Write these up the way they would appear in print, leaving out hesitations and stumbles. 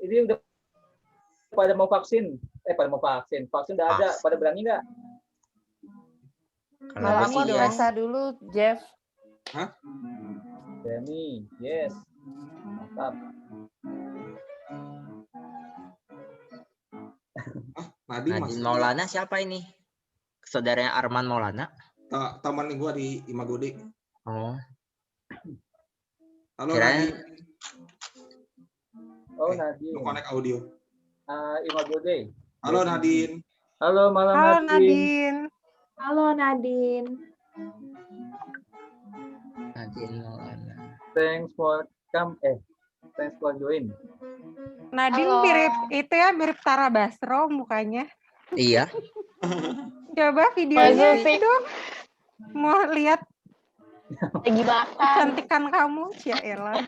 Ini udah pada mau vaksin. Vaksin udah ada. Pada berani nggak? Kalau aku rasa dulu, Jeff. Hah? Berani, yes. Mantap. Nadine Maulana siapa ini? Saudaranya Arman Maulana? Teman gue di Imagodi. Oh. Halo Kirain... Nadine. Oh Nadine. Lu connect audio. Imagodi. Halo Nadine. Halo malam Nadine. Halo Nadine. Nadine Maulana. Thanks for join. Nadine Halo. mirip Tara Basro mukanya. Iya. Coba videonya Bagus sih. dong. Mau lihat Lagi makan. kecantikan kamu, ya elah.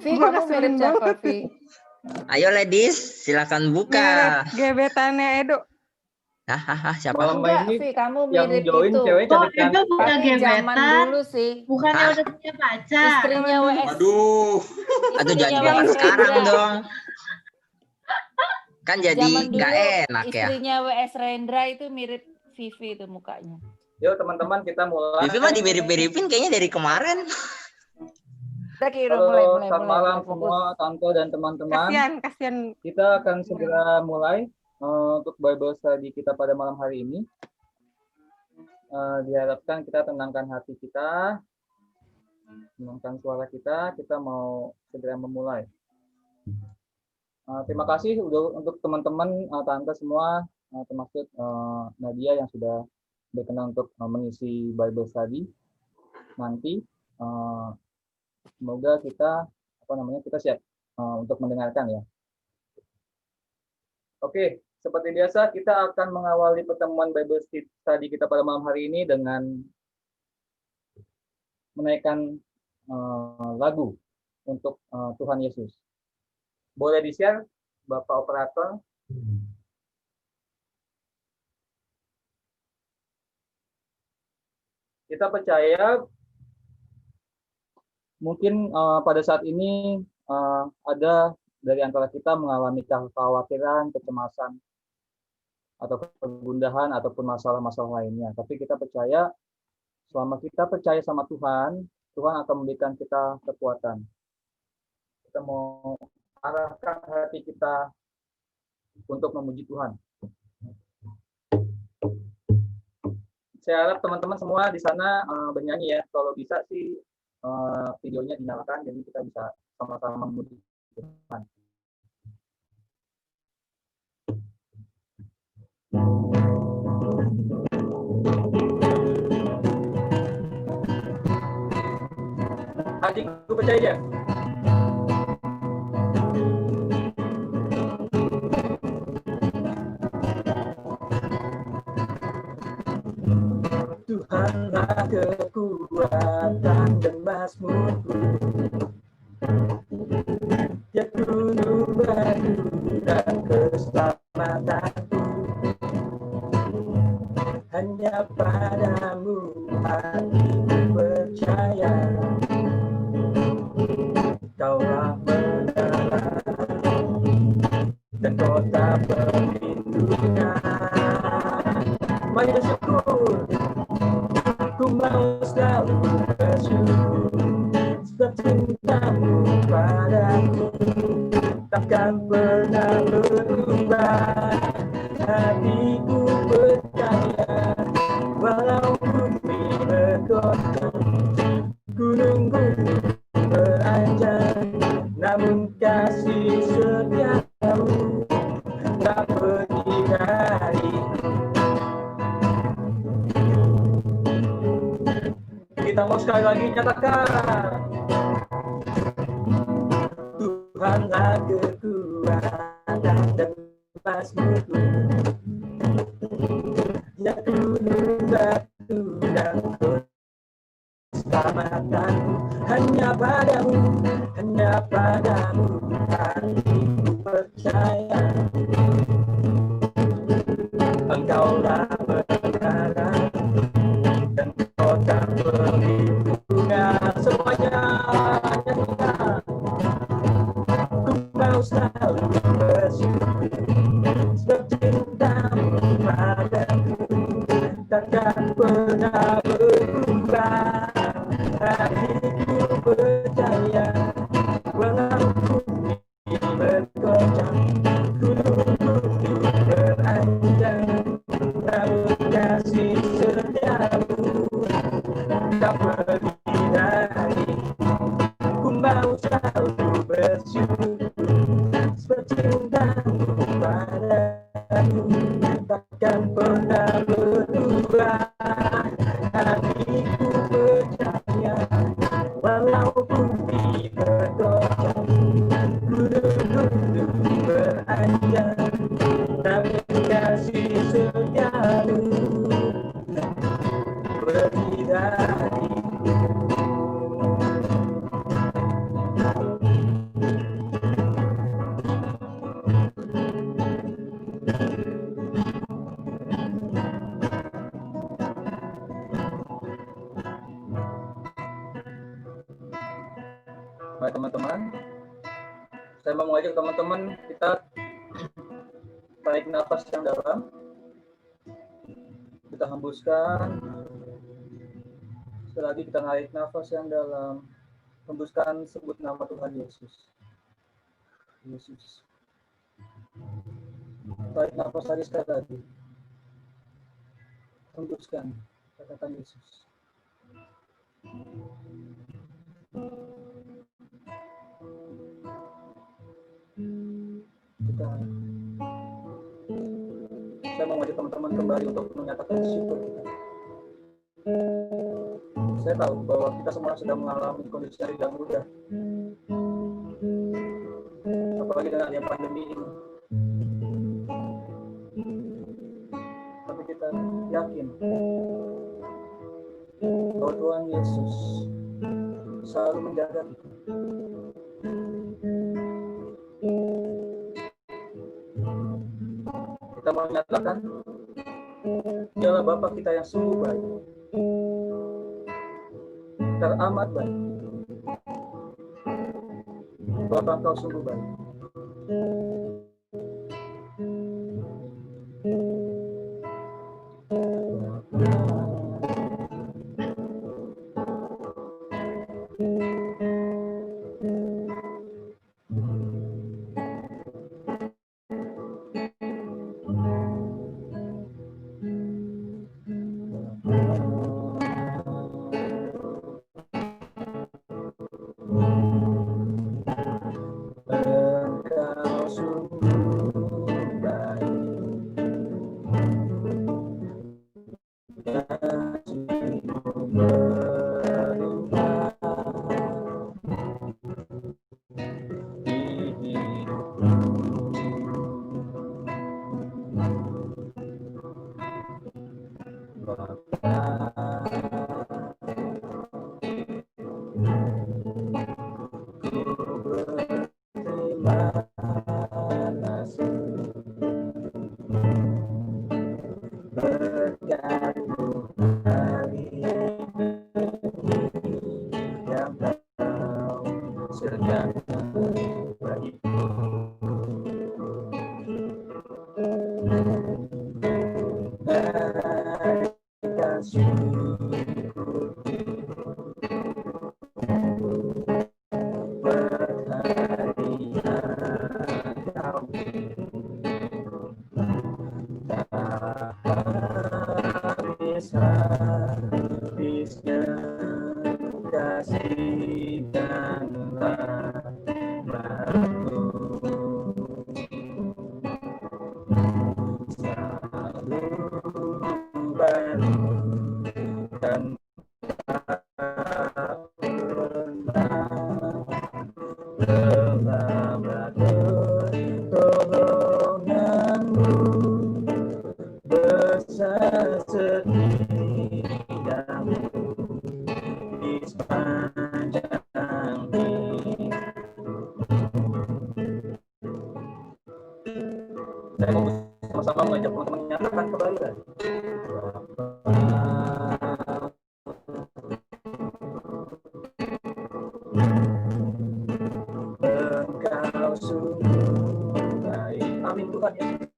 Vi, Gua kamu mirip keselin siapa, banget. Vi? Ayo ladies, silakan buka. Mirip gebetannya Edo. Hahaha, siapa? Malam Enggak, ini Vi, kamu yang mirip join itu. cewek Kok cantik. Edo punya Tapi zaman gebetan? dulu sih. Bukannya Hah? udah punya pacar? Istrinya WS. Waduh. Atau jangan Istrinya dibakar WS sekarang Rendra. dong. Kan jadi Zaman dulu nggak enak ya. istrinya WS Rendra itu mirip Vivi itu mukanya. Yuk teman-teman kita mulai. Vivi mah dimirip-miripin kayaknya dari kemarin. Udah kira Halo, mulai selamat malam fokus. semua Tante dan teman-teman. Kasihan. Kita akan segera mulai untuk Bible study kita pada malam hari ini. Diharapkan kita tenangkan hati kita, tenangkan suara kita. Kita mau segera memulai. Terima kasih untuk teman-teman Tante semua, termasuk Nadia yang sudah berkenan untuk mengisi Bible study nanti. Semoga kita kita siap untuk mendengarkan ya. Oke, seperti biasa kita akan mengawali pertemuan Bible study kita pada malam hari ini dengan menaikkan lagu untuk Tuhan Yesus. Boleh di-share, Bapak Operator? Kita percaya mungkin pada saat ini ada dari antara kita mengalami kekhawatiran, kecemasan, atau kegundahan, ataupun masalah-masalah lainnya. Tapi kita percaya, selama kita percaya sama Tuhan, Tuhan akan memberikan kita kekuatan. Kita mau arahkan hati kita untuk memuji Tuhan. Saya harap teman-teman semua di sana bernyanyi ya. Kalau bisa sih videonya dinyalakan, jadi kita bisa sama-sama memuji Tuhan. Adik, gue percaya dia. Tuhanlah kekuatan dan mazmurku, ya gunung batu dan keselamatanku. Hanya padamu hatiku percaya, Kaulah menara dan kota perlindungan. Banyak syukur, ku mau selalu bersyukur, sebab cintamu padaku takkan pernah berubah. Hatiku percaya, walau bumi bergoncang, gunung-gunung beranjak, namun kasih setiamu tak pergi dariku. Kita mau sekali lagi nyatakan, Tuhanlah kekuatan dan mazmurku, ya gunung batu dan keselamatanku. Hanya padamu hatiku percaya, Engkaulah menara dan kota perlindungan. Semuanya nyanyikan. mau selalu bersyukur sebab cintamu padaku takkan pernah berubah. Hatiku percaya walaupun bumi bergoncang, gunung-gunung beranjak, namun kasih setiamu tak pergi dariku. Ku mau selalu bersyukur sebab cintamu padaku takkan pernah berubah. Hatiku percaya walaupun bumi bergoncang, gunung-gunung beranjak, namun kasih setiamu pergi dariku. Baik teman-teman, saya mau mengajak teman-teman kita tarik nafas yang dalam, kita hembuskan. Sekali lagi kita narik nafas yang dalam, hembuskan, sebut nama Tuhan Yesus. Yesus. Tarik nafas lagi sekali lagi, hembuskan, katakan Yesus. Saya mau mengajak teman-teman kembali untuk menyatakan syukur kita. Saya tahu bahwa kita semua sedang mengalami kondisi yang tidak mudah, apalagi dengan adanya pandemi ini. Tapi kita yakin bahwa Tuhan Yesus selalu menjaga kita. Kita menyatakan Dialah Bapa kita yang sungguh baik, teramat baik. Bapa, Engkau sungguh baik. Saya mau sama-sama mengajak teman-teman menyatakan kembali lagi. Engkau sungguh Tuhan Yesus.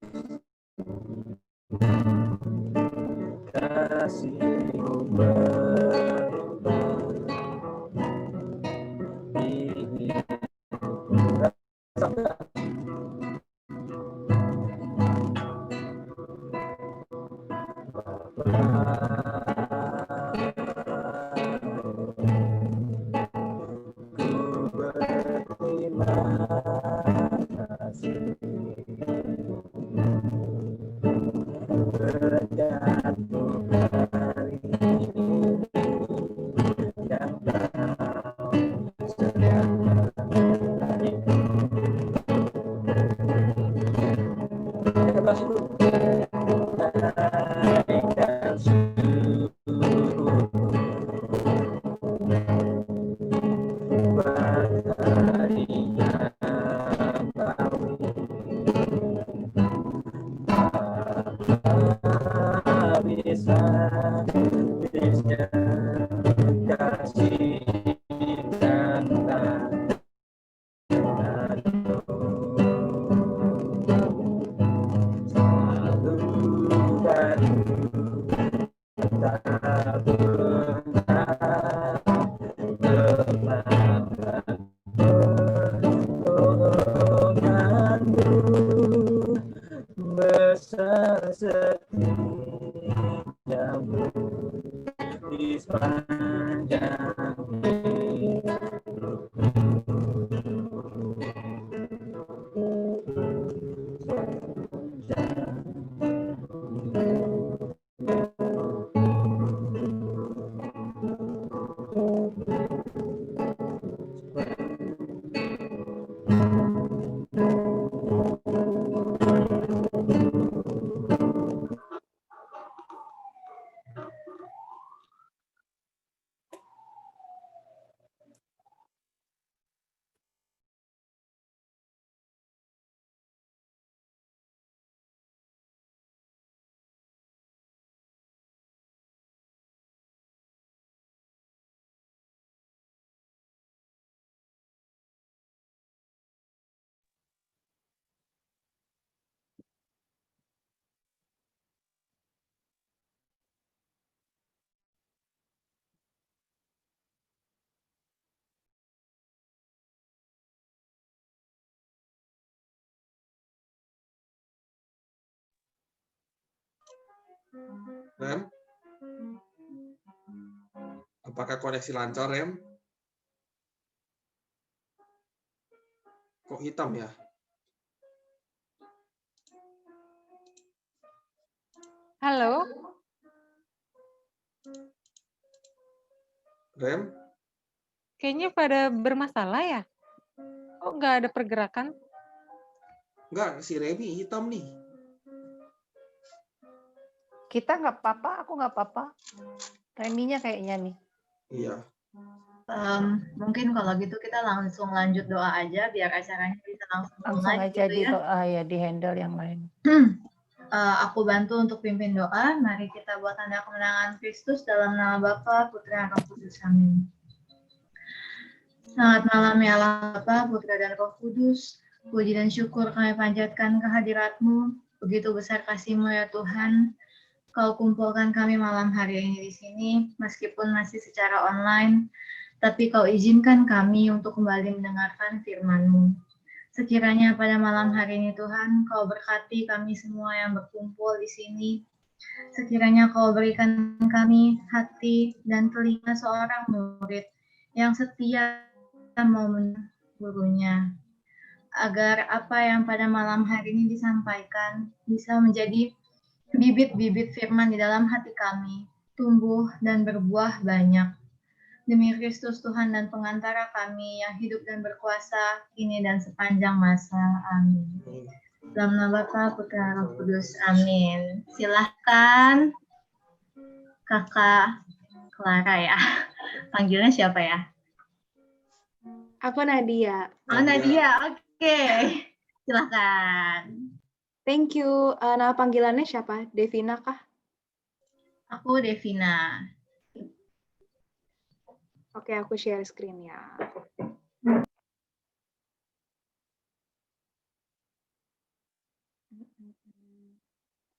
Kasih-Mu berubah di besar setiamu di sepanjang Rem? Apakah koneksi lancar, Rem? Kok hitam ya? Halo, Rem? kayaknya pada bermasalah ya? Kok nggak ada pergerakan? Enggak, si Remi hitam nih. Kita nggak apa-apa, aku nggak apa-apa. Reminya kayaknya nih. Iya. Mungkin kalau gitu kita langsung lanjut doa aja biar acaranya bisa langsung Langsung mulai aja gitu ya. di handle yang lain. Aku bantu untuk pimpin doa. Mari kita buat tanda kemenangan Kristus dalam nama Bapa, Putra, dan Roh Kudus. Amin. Selamat malam ya Allah Bapa, Putra, dan Roh Kudus. Puji dan syukur kami panjatkan kehadirat-Mu. Begitu besar kasih-Mu ya Tuhan. Kau kumpulkan kami malam hari ini di sini, meskipun masih secara online, tapi Kau izinkan kami untuk kembali mendengarkan firman-Mu. Sekiranya pada malam hari ini Tuhan, Kau berkati kami semua yang berkumpul di sini. Sekiranya Kau berikan kami hati dan telinga seorang murid yang setia mau mendengar gurunya, agar apa yang pada malam hari ini disampaikan bisa menjadi bibit-bibit firman di dalam hati kami, tumbuh dan berbuah banyak. Demi Kristus Tuhan dan pengantara kami yang hidup dan berkuasa kini dan sepanjang masa. Amin. Dalam nama Bapa, Putra, Roh Kudus. Amin. Silahkan Kakak Clara ya. Panggilnya siapa ya? Aku Nadia. Oh, Nadia. Oke. Silahkan. Thank you. Nama panggilannya siapa? Devina kah? Aku Devina. Oke, aku share screen ya.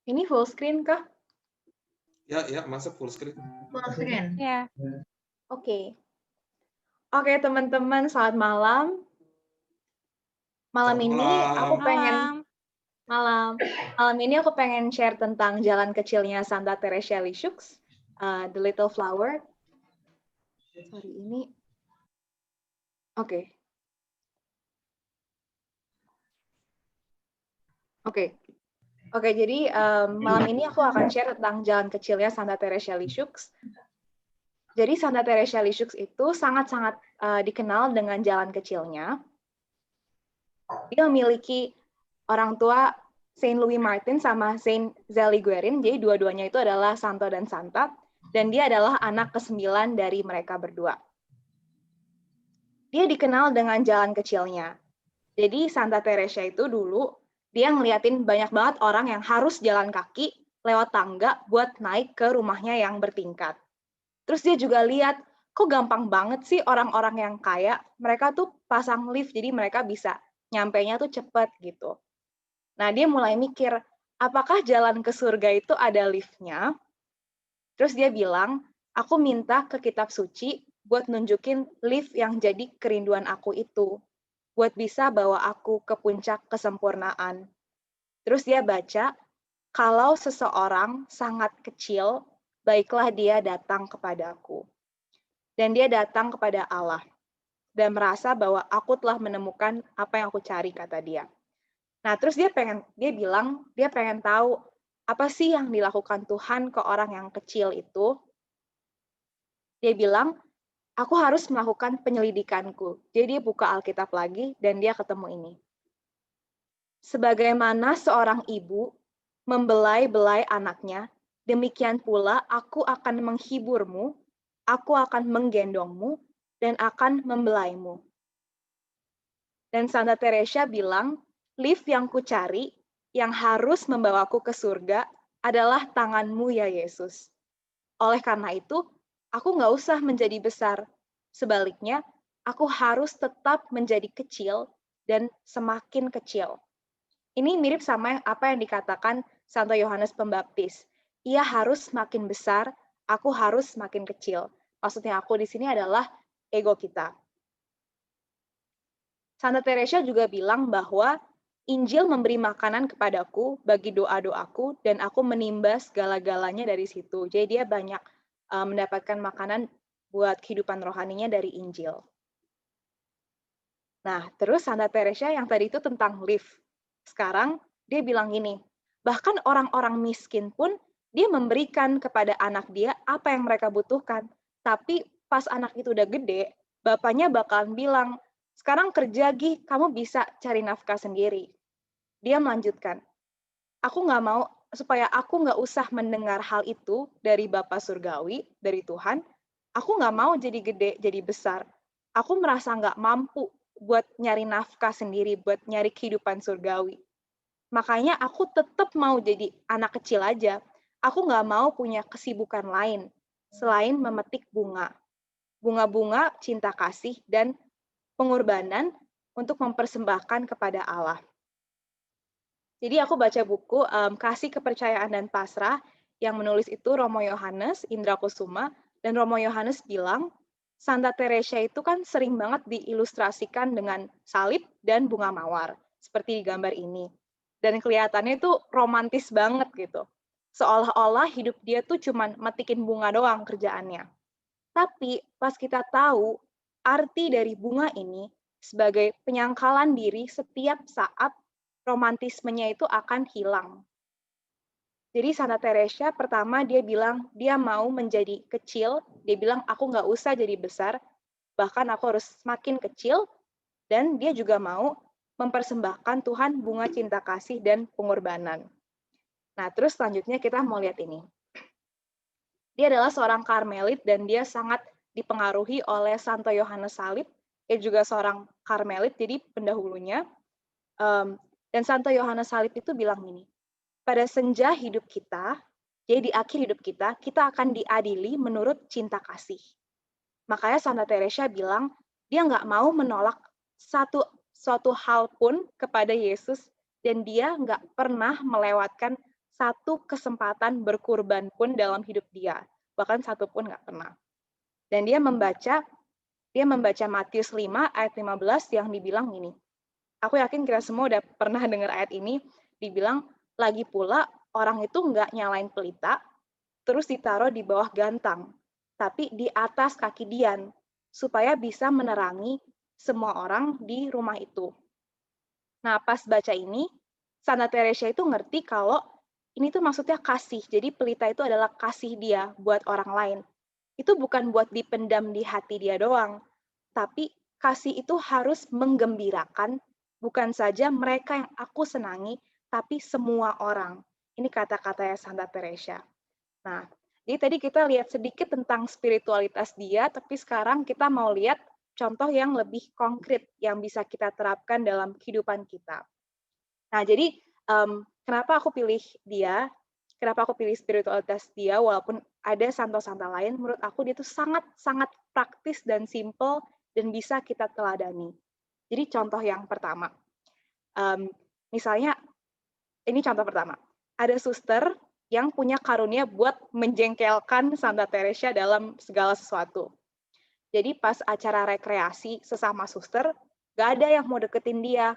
Ini full screen kah? Ya, masuk full screen. Full screen. Ya. Oke. Oke, teman-teman, selamat malam. Malam Selamat ini malam. aku pengen Malam. malam ini aku pengen share tentang jalan kecilnya Santa Teresa Lisieux, The Little Flower. Sorry, ini. Oke. Oke, jadi malam ini aku akan share tentang jalan kecilnya Santa Teresa Lisieux. Jadi Santa Teresa Lisieux itu sangat-sangat dikenal dengan jalan kecilnya. Dia memiliki orang tua Saint Louis Martin sama Saint Zélie Guérin, jadi dua-duanya itu adalah santo dan santa, dan dia adalah anak ke-9 dari mereka berdua. Dia dikenal dengan jalan kecilnya. Jadi Santa Teresa itu dulu, dia ngeliatin banyak banget orang yang harus jalan kaki lewat tangga buat naik ke rumahnya yang bertingkat. Terus dia juga lihat, kok gampang banget sih orang-orang yang kaya, mereka tuh pasang lift, jadi mereka bisa nyampainya tuh cepet gitu. Nah, dia mulai mikir, apakah jalan ke surga itu ada liftnya? Terus dia bilang, aku minta ke kitab suci buat nunjukin lift yang jadi kerinduan aku itu, buat bisa bawa aku ke puncak kesempurnaan. Terus dia baca, kalau seseorang sangat kecil, baiklah dia datang kepadaku. Dan dia datang kepada Allah. Dan merasa bahwa aku telah menemukan apa yang aku cari, kata dia. Nah, terus dia bilang, dia pengen tahu apa sih yang dilakukan Tuhan ke orang yang kecil itu. Dia bilang, aku harus melakukan penyelidikanku. Jadi dia buka Alkitab lagi dan dia ketemu ini. Sebagaimana seorang ibu membelai-belai anaknya, demikian pula aku akan menghiburmu, aku akan menggendongmu, dan akan membelaimu. Dan Santa Teresa bilang, lift yang kucari, yang harus membawaku ke surga, adalah tanganmu ya Yesus. Oleh karena itu, aku nggak usah menjadi besar. Sebaliknya, aku harus tetap menjadi kecil dan semakin kecil. Ini mirip sama apa yang dikatakan Santo Yohanes Pembaptis. Ia harus makin besar, aku harus makin kecil. Maksudnya aku di sini adalah ego kita. Santa Teresa juga bilang bahwa Injil memberi makanan kepadaku bagi doa-doaku dan aku menimba segala-galanya dari situ. Jadi dia banyak mendapatkan makanan buat kehidupan rohaninya dari Injil. Nah, terus Santa Teresa yang tadi itu tentang lift. Sekarang dia bilang gini, bahkan orang-orang miskin pun dia memberikan kepada anak dia apa yang mereka butuhkan. Tapi pas anak itu udah gede, bapaknya bakalan bilang, sekarang kerja Gi, kamu bisa cari nafkah sendiri. Dia melanjutkan, aku nggak mau, supaya aku nggak usah mendengar hal itu dari Bapa Surgawi, dari Tuhan, aku nggak mau jadi gede, jadi besar. Aku merasa nggak mampu buat nyari nafkah sendiri, buat nyari kehidupan surgawi. Makanya aku tetap mau jadi anak kecil aja. Aku nggak mau punya kesibukan lain selain memetik bunga. Bunga-bunga cinta kasih dan pengorbanan untuk mempersembahkan kepada Allah. Jadi aku baca buku Kasih, Kepercayaan, dan Pasrah yang menulis itu Romo Yohanes Indrakusuma, dan Romo Yohanes bilang Santa Teresa itu kan sering banget diilustrasikan dengan salib dan bunga mawar seperti di gambar ini. Dan kelihatannya itu romantis banget gitu. Seolah-olah hidup dia tuh cuman metikin bunga doang kerjaannya. Tapi pas kita tahu arti dari bunga ini sebagai penyangkalan diri setiap saat romantismenya itu akan hilang. Jadi Santa Teresa pertama dia bilang dia mau menjadi kecil, dia bilang aku nggak usah jadi besar, bahkan aku harus semakin kecil, dan dia juga mau mempersembahkan Tuhan bunga cinta kasih dan pengorbanan. Nah terus selanjutnya kita mau lihat ini. Dia adalah seorang Karmelit dan dia sangat dipengaruhi oleh Santo Yohanes Salib, dia juga seorang Karmelit, jadi pendahulunya. Dan Santo Yohanes Salib itu bilang gini, pada senja hidup kita, jadi di akhir hidup kita, kita akan diadili menurut cinta kasih. Makanya Santa Teresa bilang, dia nggak mau menolak suatu hal pun kepada Yesus, dan dia nggak pernah melewatkan satu kesempatan berkurban pun dalam hidup dia, bahkan satu pun nggak pernah. Dan dia membaca Matius 5 ayat 15 yang dibilang ini. Aku yakin kita semua udah pernah dengar ayat ini, dibilang, lagi pula orang itu nggak nyalain pelita, terus ditaruh di bawah gantang, tapi di atas kaki Dian, supaya bisa menerangi semua orang di rumah itu. Nah, pas baca ini, Santa Teresa itu ngerti kalau ini tuh maksudnya kasih. Jadi pelita itu adalah kasih dia buat orang lain. Itu bukan buat dipendam di hati dia doang, tapi kasih itu harus menggembirakan, bukan saja mereka yang aku senangi, tapi semua orang. Ini kata-katanya Santa Teresa. Nah, jadi tadi kita lihat sedikit tentang spiritualitas dia, tapi sekarang kita mau lihat contoh yang lebih konkret yang bisa kita terapkan dalam kehidupan kita. Nah, jadi kenapa aku pilih dia? Kenapa aku pilih spiritualitas dia, walaupun ada santo-santa lain, menurut aku dia tuh sangat-sangat praktis dan simple, dan bisa kita teladani. Jadi contoh yang pertama, misalnya, ini contoh pertama, ada suster yang punya karunia buat menjengkelkan Santa Teresa dalam segala sesuatu. Jadi pas acara rekreasi sesama suster, gak ada yang mau deketin dia.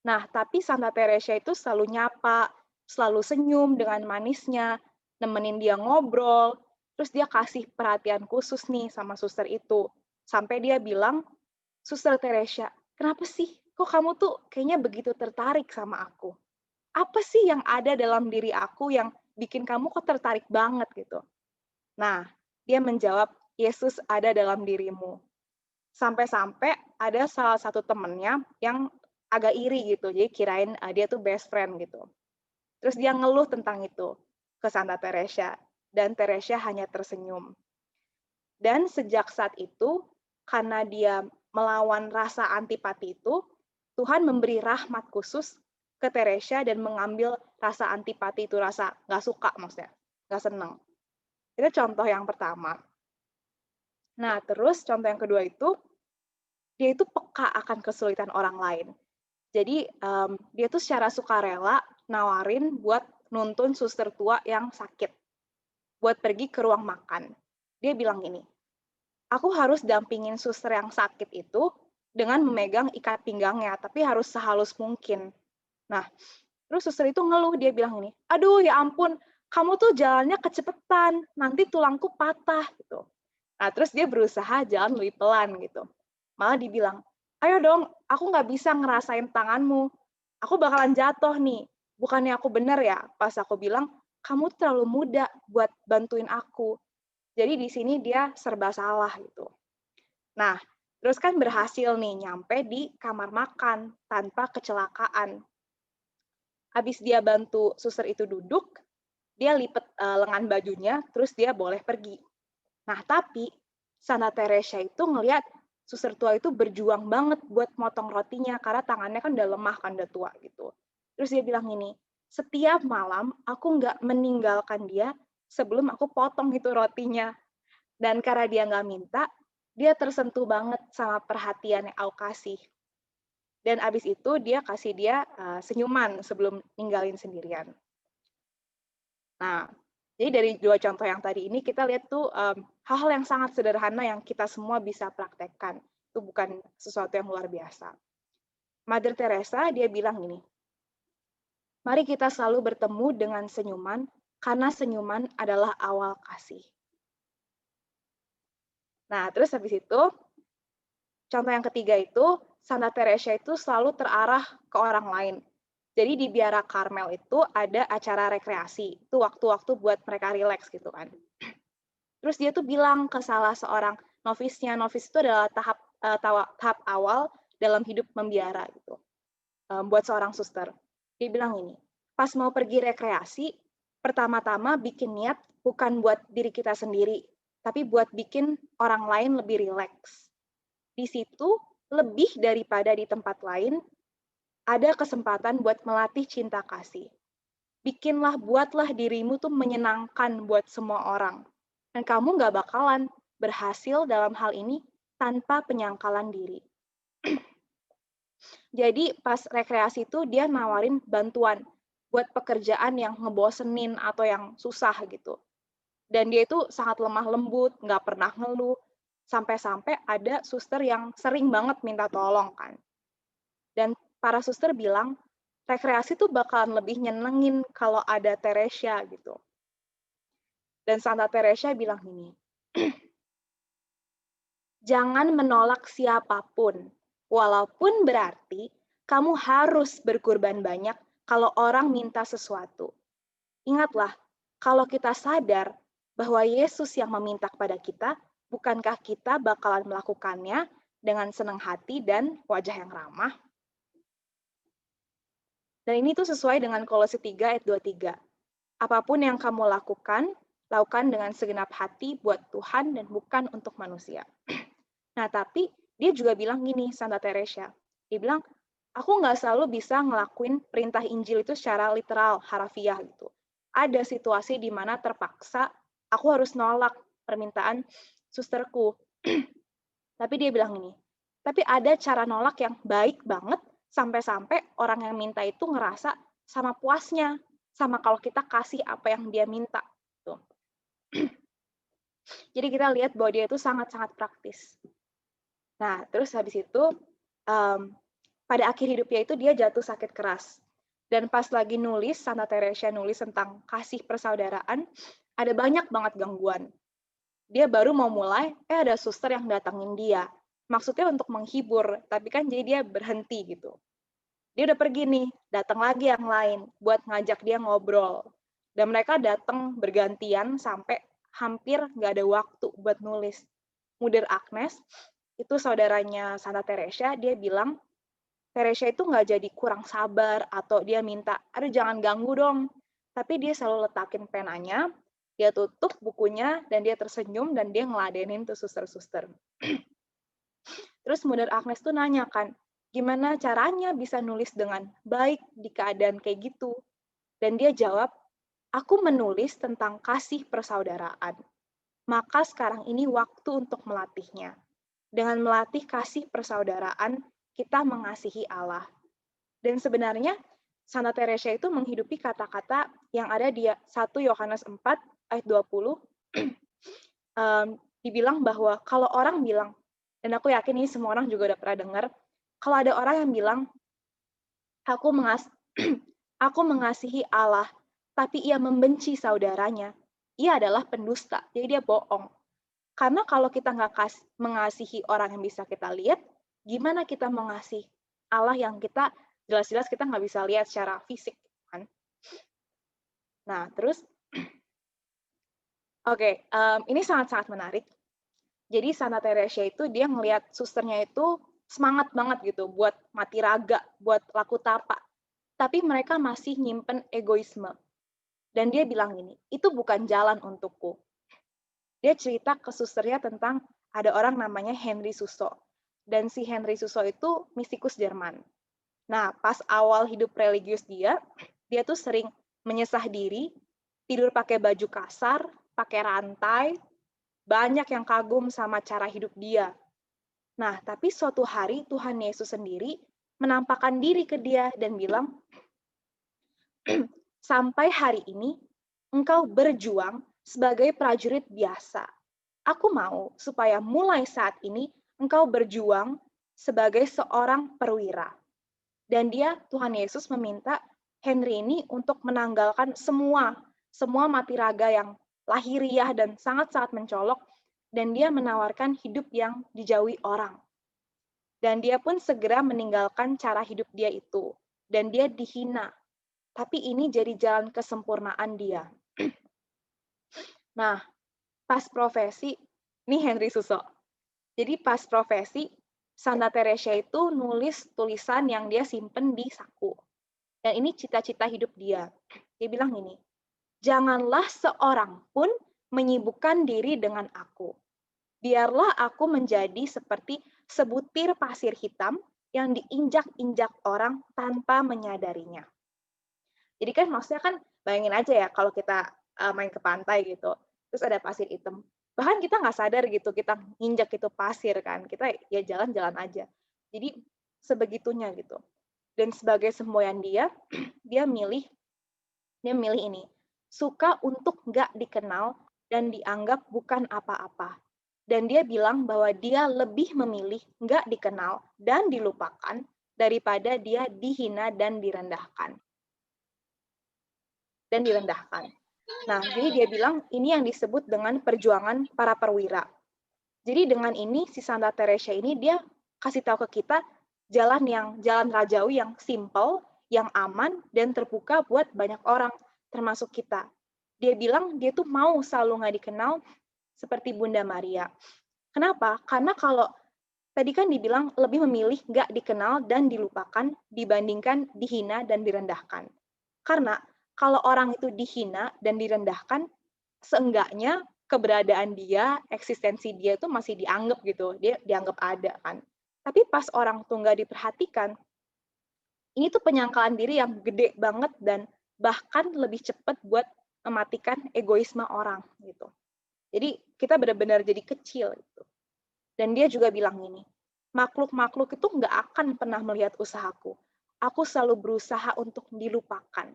Nah, tapi Santa Teresa itu selalu nyapa, selalu senyum dengan manisnya, nemenin dia ngobrol, terus dia kasih perhatian khusus nih sama suster itu. Sampai dia bilang, Suster Teresa, kenapa sih? Kok kamu tuh kayaknya begitu tertarik sama aku? Apa sih yang ada dalam diri aku yang bikin kamu kok tertarik banget gitu? Nah, dia menjawab, Yesus ada dalam dirimu. Sampai-sampai ada salah satu temennya yang agak iri gitu, jadi kirain dia tuh best friend gitu. Terus dia ngeluh tentang itu ke Santa Teresa, dan Teresa hanya tersenyum. Dan sejak saat itu, karena dia melawan rasa antipati itu, Tuhan memberi rahmat khusus ke Teresa dan mengambil rasa antipati itu, rasa nggak suka maksudnya, nggak seneng. Itu contoh yang pertama. Nah, terus contoh yang kedua itu, dia itu peka akan kesulitan orang lain. Jadi dia tuh secara sukarela nawarin buat nuntun suster tua yang sakit, buat pergi ke ruang makan. Dia bilang gini, aku harus dampingin suster yang sakit itu dengan memegang ikat pinggangnya, tapi harus sehalus mungkin. Nah, terus suster itu ngeluh, dia bilang gini, aduh ya ampun, kamu tuh jalannya kecepetan, nanti tulangku patah gitu. Nah, terus dia berusaha jalan lebih pelan gitu. Malah dibilang, ayo dong, aku nggak bisa ngerasain tanganmu. Aku bakalan jatuh nih. Bukannya aku bener ya? Pas aku bilang, kamu terlalu muda buat bantuin aku. Jadi di sini dia serba salah gitu. Nah, terus kan berhasil nih nyampe di kamar makan tanpa kecelakaan. Habis dia bantu suster itu duduk, dia lipet lengan bajunya, terus dia boleh pergi. Nah, tapi Santa Teresa itu ngelihat suster tua itu berjuang banget buat motong rotinya, karena tangannya kan udah lemah, kan udah tua gitu. Terus dia bilang gini, setiap malam aku nggak meninggalkan dia sebelum aku potong itu rotinya. Dan karena dia nggak minta, dia tersentuh banget sama perhatian yang aku kasih. Dan abis itu dia kasih dia senyuman sebelum ninggalin sendirian. Nah, jadi dari dua contoh yang tadi ini kita lihat tuh hal-hal yang sangat sederhana yang kita semua bisa praktekkan. Itu bukan sesuatu yang luar biasa. Mother Teresa dia bilang gini, mari kita selalu bertemu dengan senyuman karena senyuman adalah awal kasih. Nah, terus habis itu contoh yang ketiga itu Santa Teresa itu selalu terarah ke orang lain. Jadi di Biara Karmel itu ada acara rekreasi, itu waktu-waktu buat mereka rileks gitu kan. Terus dia tuh bilang ke salah seorang novisnya, novis itu adalah tahap awal dalam hidup membiara gitu, buat seorang suster. Dia bilang ini, pas mau pergi rekreasi, pertama-tama bikin niat bukan buat diri kita sendiri, tapi buat bikin orang lain lebih rileks. Di situ, lebih daripada di tempat lain, ada kesempatan buat melatih cinta kasih. Buatlah dirimu tuh menyenangkan buat semua orang. Dan kamu nggak bakalan berhasil dalam hal ini tanpa penyangkalan diri. Jadi pas rekreasi itu dia nawarin bantuan buat pekerjaan yang ngebosenin atau yang susah gitu. Dan dia itu sangat lemah lembut, nggak pernah ngeluh, sampai-sampai ada suster yang sering banget minta tolong kan. Dan para suster bilang, rekreasi tuh bakalan lebih nyenengin kalau ada Teresia gitu. Dan Santa Teresia bilang gini, jangan menolak siapapun, walaupun berarti kamu harus berkorban banyak kalau orang minta sesuatu. Ingatlah, kalau kita sadar bahwa Yesus yang meminta kepada kita, bukankah kita bakalan melakukannya dengan senang hati dan wajah yang ramah? Dan ini tuh sesuai dengan Kolose 3 ayat 23. Apapun yang kamu lakukan, lakukan dengan segenap hati buat Tuhan dan bukan untuk manusia. Nah, tapi dia juga bilang gini, Santa Teresia. Dia bilang, aku nggak selalu bisa ngelakuin perintah Injil itu secara literal, harafiah gitu. Ada situasi di mana terpaksa aku harus nolak permintaan susterku. Tapi dia bilang gini, tapi ada cara nolak yang baik banget sampai-sampai orang yang minta itu ngerasa sama puasnya, sama kalau kita kasih apa yang dia minta. Tuh. Jadi kita lihat bahwa dia itu sangat-sangat praktis. Nah, terus habis itu, pada akhir hidupnya itu dia jatuh sakit keras. Dan pas lagi nulis, Santa Teresia nulis tentang kasih persaudaraan, ada banyak banget gangguan. Dia baru mau mulai, ada suster yang datangin dia. Maksudnya untuk menghibur, tapi kan jadi dia berhenti gitu. Dia udah pergi nih, datang lagi yang lain, buat ngajak dia ngobrol. Dan mereka datang bergantian sampai hampir nggak ada waktu buat nulis. Mudir Agnes, itu saudaranya Santa Teresia, dia bilang, Teresia itu nggak jadi kurang sabar, atau dia minta, aduh jangan ganggu dong. Tapi dia selalu letakin penanya, dia tutup bukunya, dan dia tersenyum, dan dia ngeladenin tuh suster-suster. Terus Mudir Agnes tuh nanya kan, gimana caranya bisa nulis dengan baik di keadaan kayak gitu? Dan dia jawab, aku menulis tentang kasih persaudaraan. Maka sekarang ini waktu untuk melatihnya. Dengan melatih kasih persaudaraan, kita mengasihi Allah. Dan sebenarnya Santa Teresia itu menghidupi kata-kata yang ada di 1 Yohanes 4 ayat 20. Dibilang bahwa kalau orang bilang, dan aku yakin ini semua orang juga udah pernah dengar, kalau ada orang yang bilang, aku mengasihi Allah, tapi ia membenci saudaranya, ia adalah pendusta, jadi dia bohong. Karena kalau kita nggak mengasihi orang yang bisa kita lihat, gimana kita mengasihi Allah yang kita jelas-jelas kita nggak bisa lihat secara fisik, kan? Nah, terus, ini sangat-sangat menarik. Jadi Santa Teresia itu dia ngelihat susternya itu semangat banget gitu buat mati raga, buat laku tapa. Tapi mereka masih nyimpen egoisme. Dan dia bilang gini, itu bukan jalan untukku. Dia cerita ke susternya tentang ada orang namanya Henry Suso. Dan si Henry Suso itu mistikus Jerman. Nah, pas awal hidup religius dia tuh sering menyesah diri, tidur pakai baju kasar, pakai rantai, banyak yang kagum sama cara hidup dia. Nah, tapi suatu hari Tuhan Yesus sendiri menampakkan diri ke dia dan bilang, sampai hari ini engkau berjuang sebagai prajurit biasa. Aku mau supaya mulai saat ini engkau berjuang sebagai seorang perwira. Dan Tuhan Yesus meminta Henry ini untuk menanggalkan semua mati raga yang lahiriah dan sangat-sangat mencolok, dan dia menawarkan hidup yang dijauhi orang. Dan dia pun segera meninggalkan cara hidup dia itu, dan dia dihina. Tapi ini jadi jalan kesempurnaan dia. Nah, pas profesi, ini Henry Suso. Jadi pas profesi, Santa Teresia itu nulis tulisan yang dia simpen di saku. Dan ini cita-cita hidup dia. Dia bilang gini, janganlah seorang pun menyibukkan diri dengan aku. Biarlah aku menjadi seperti sebutir pasir hitam yang diinjak-injak orang tanpa menyadarinya. Jadi kan maksudnya kan bayangin aja ya kalau kita main ke pantai gitu, terus ada pasir hitam. Bahkan kita nggak sadar gitu, kita injak itu pasir kan, kita ya jalan-jalan aja. Jadi sebegitunya gitu. Dan sebagai semboyan dia, dia milih ini, suka untuk nggak dikenal dan dianggap bukan apa-apa. Dan dia bilang bahwa dia lebih memilih nggak dikenal dan dilupakan daripada dia dihina dan direndahkan. Nah, jadi dia bilang ini yang disebut dengan perjuangan para perwira. Jadi dengan ini si Santa Teresa ini dia kasih tahu ke kita jalan rajawi yang simple, yang aman dan terbuka buat banyak orang termasuk kita. Dia bilang dia tuh mau selalu nggak dikenal seperti Bunda Maria. Kenapa? Karena kalau tadi kan dibilang lebih memilih nggak dikenal dan dilupakan dibandingkan dihina dan direndahkan. Karena kalau orang itu dihina dan direndahkan, seenggaknya keberadaan dia, eksistensi dia itu masih dianggap gitu, dia dianggap ada kan. Tapi pas orang tuh nggak diperhatikan, ini tuh penyangkalan diri yang gede banget dan bahkan lebih cepat buat mematikan egoisme orang gitu. Jadi kita benar-benar jadi kecil gitu. Dan dia juga bilang ini, makhluk-makhluk itu nggak akan pernah melihat usahaku. Aku selalu berusaha untuk dilupakan.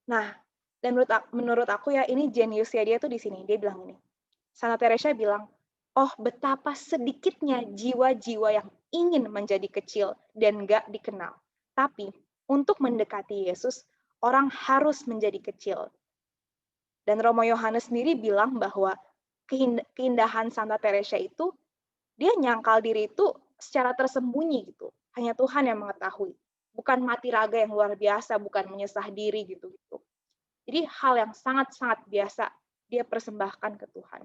Nah, dan menurut aku ya ini jeniusnya dia tuh di sini. Dia bilang ini, Santa Teresa bilang, oh betapa sedikitnya jiwa-jiwa yang ingin menjadi kecil dan nggak dikenal. Tapi untuk mendekati Yesus, orang harus menjadi kecil. Dan Romo Yohanes sendiri bilang bahwa keindahan Santa Teresa itu, dia nyangkal diri itu secara tersembunyi gitu. Hanya Tuhan yang mengetahui. Bukan mati raga yang luar biasa, bukan menyesah diri gitu-gitu. Jadi hal yang sangat-sangat biasa dia persembahkan ke Tuhan.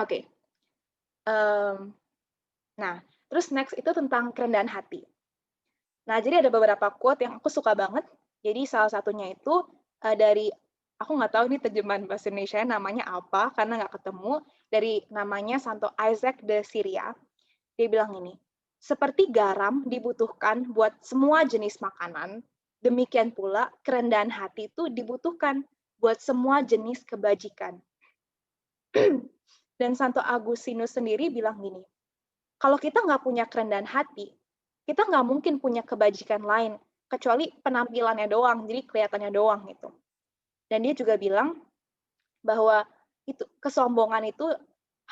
Oke. Nah, terus next itu tentang kerendahan hati. Nah, jadi ada beberapa quote yang aku suka banget. Jadi salah satunya itu dari, aku nggak tahu ini terjemahan bahasa Indonesia namanya apa, karena nggak ketemu, dari namanya Santo Isaac de Syria. Dia bilang ini, seperti garam dibutuhkan buat semua jenis makanan, demikian pula kerendahan hati itu dibutuhkan buat semua jenis kebajikan. Dan Santo Agustinus sendiri bilang gini, kalau kita nggak punya kerendahan hati, kita nggak mungkin punya kebajikan lain, kecuali penampilannya doang, jadi kelihatannya doang gitu. Dan dia juga bilang bahwa itu kesombongan itu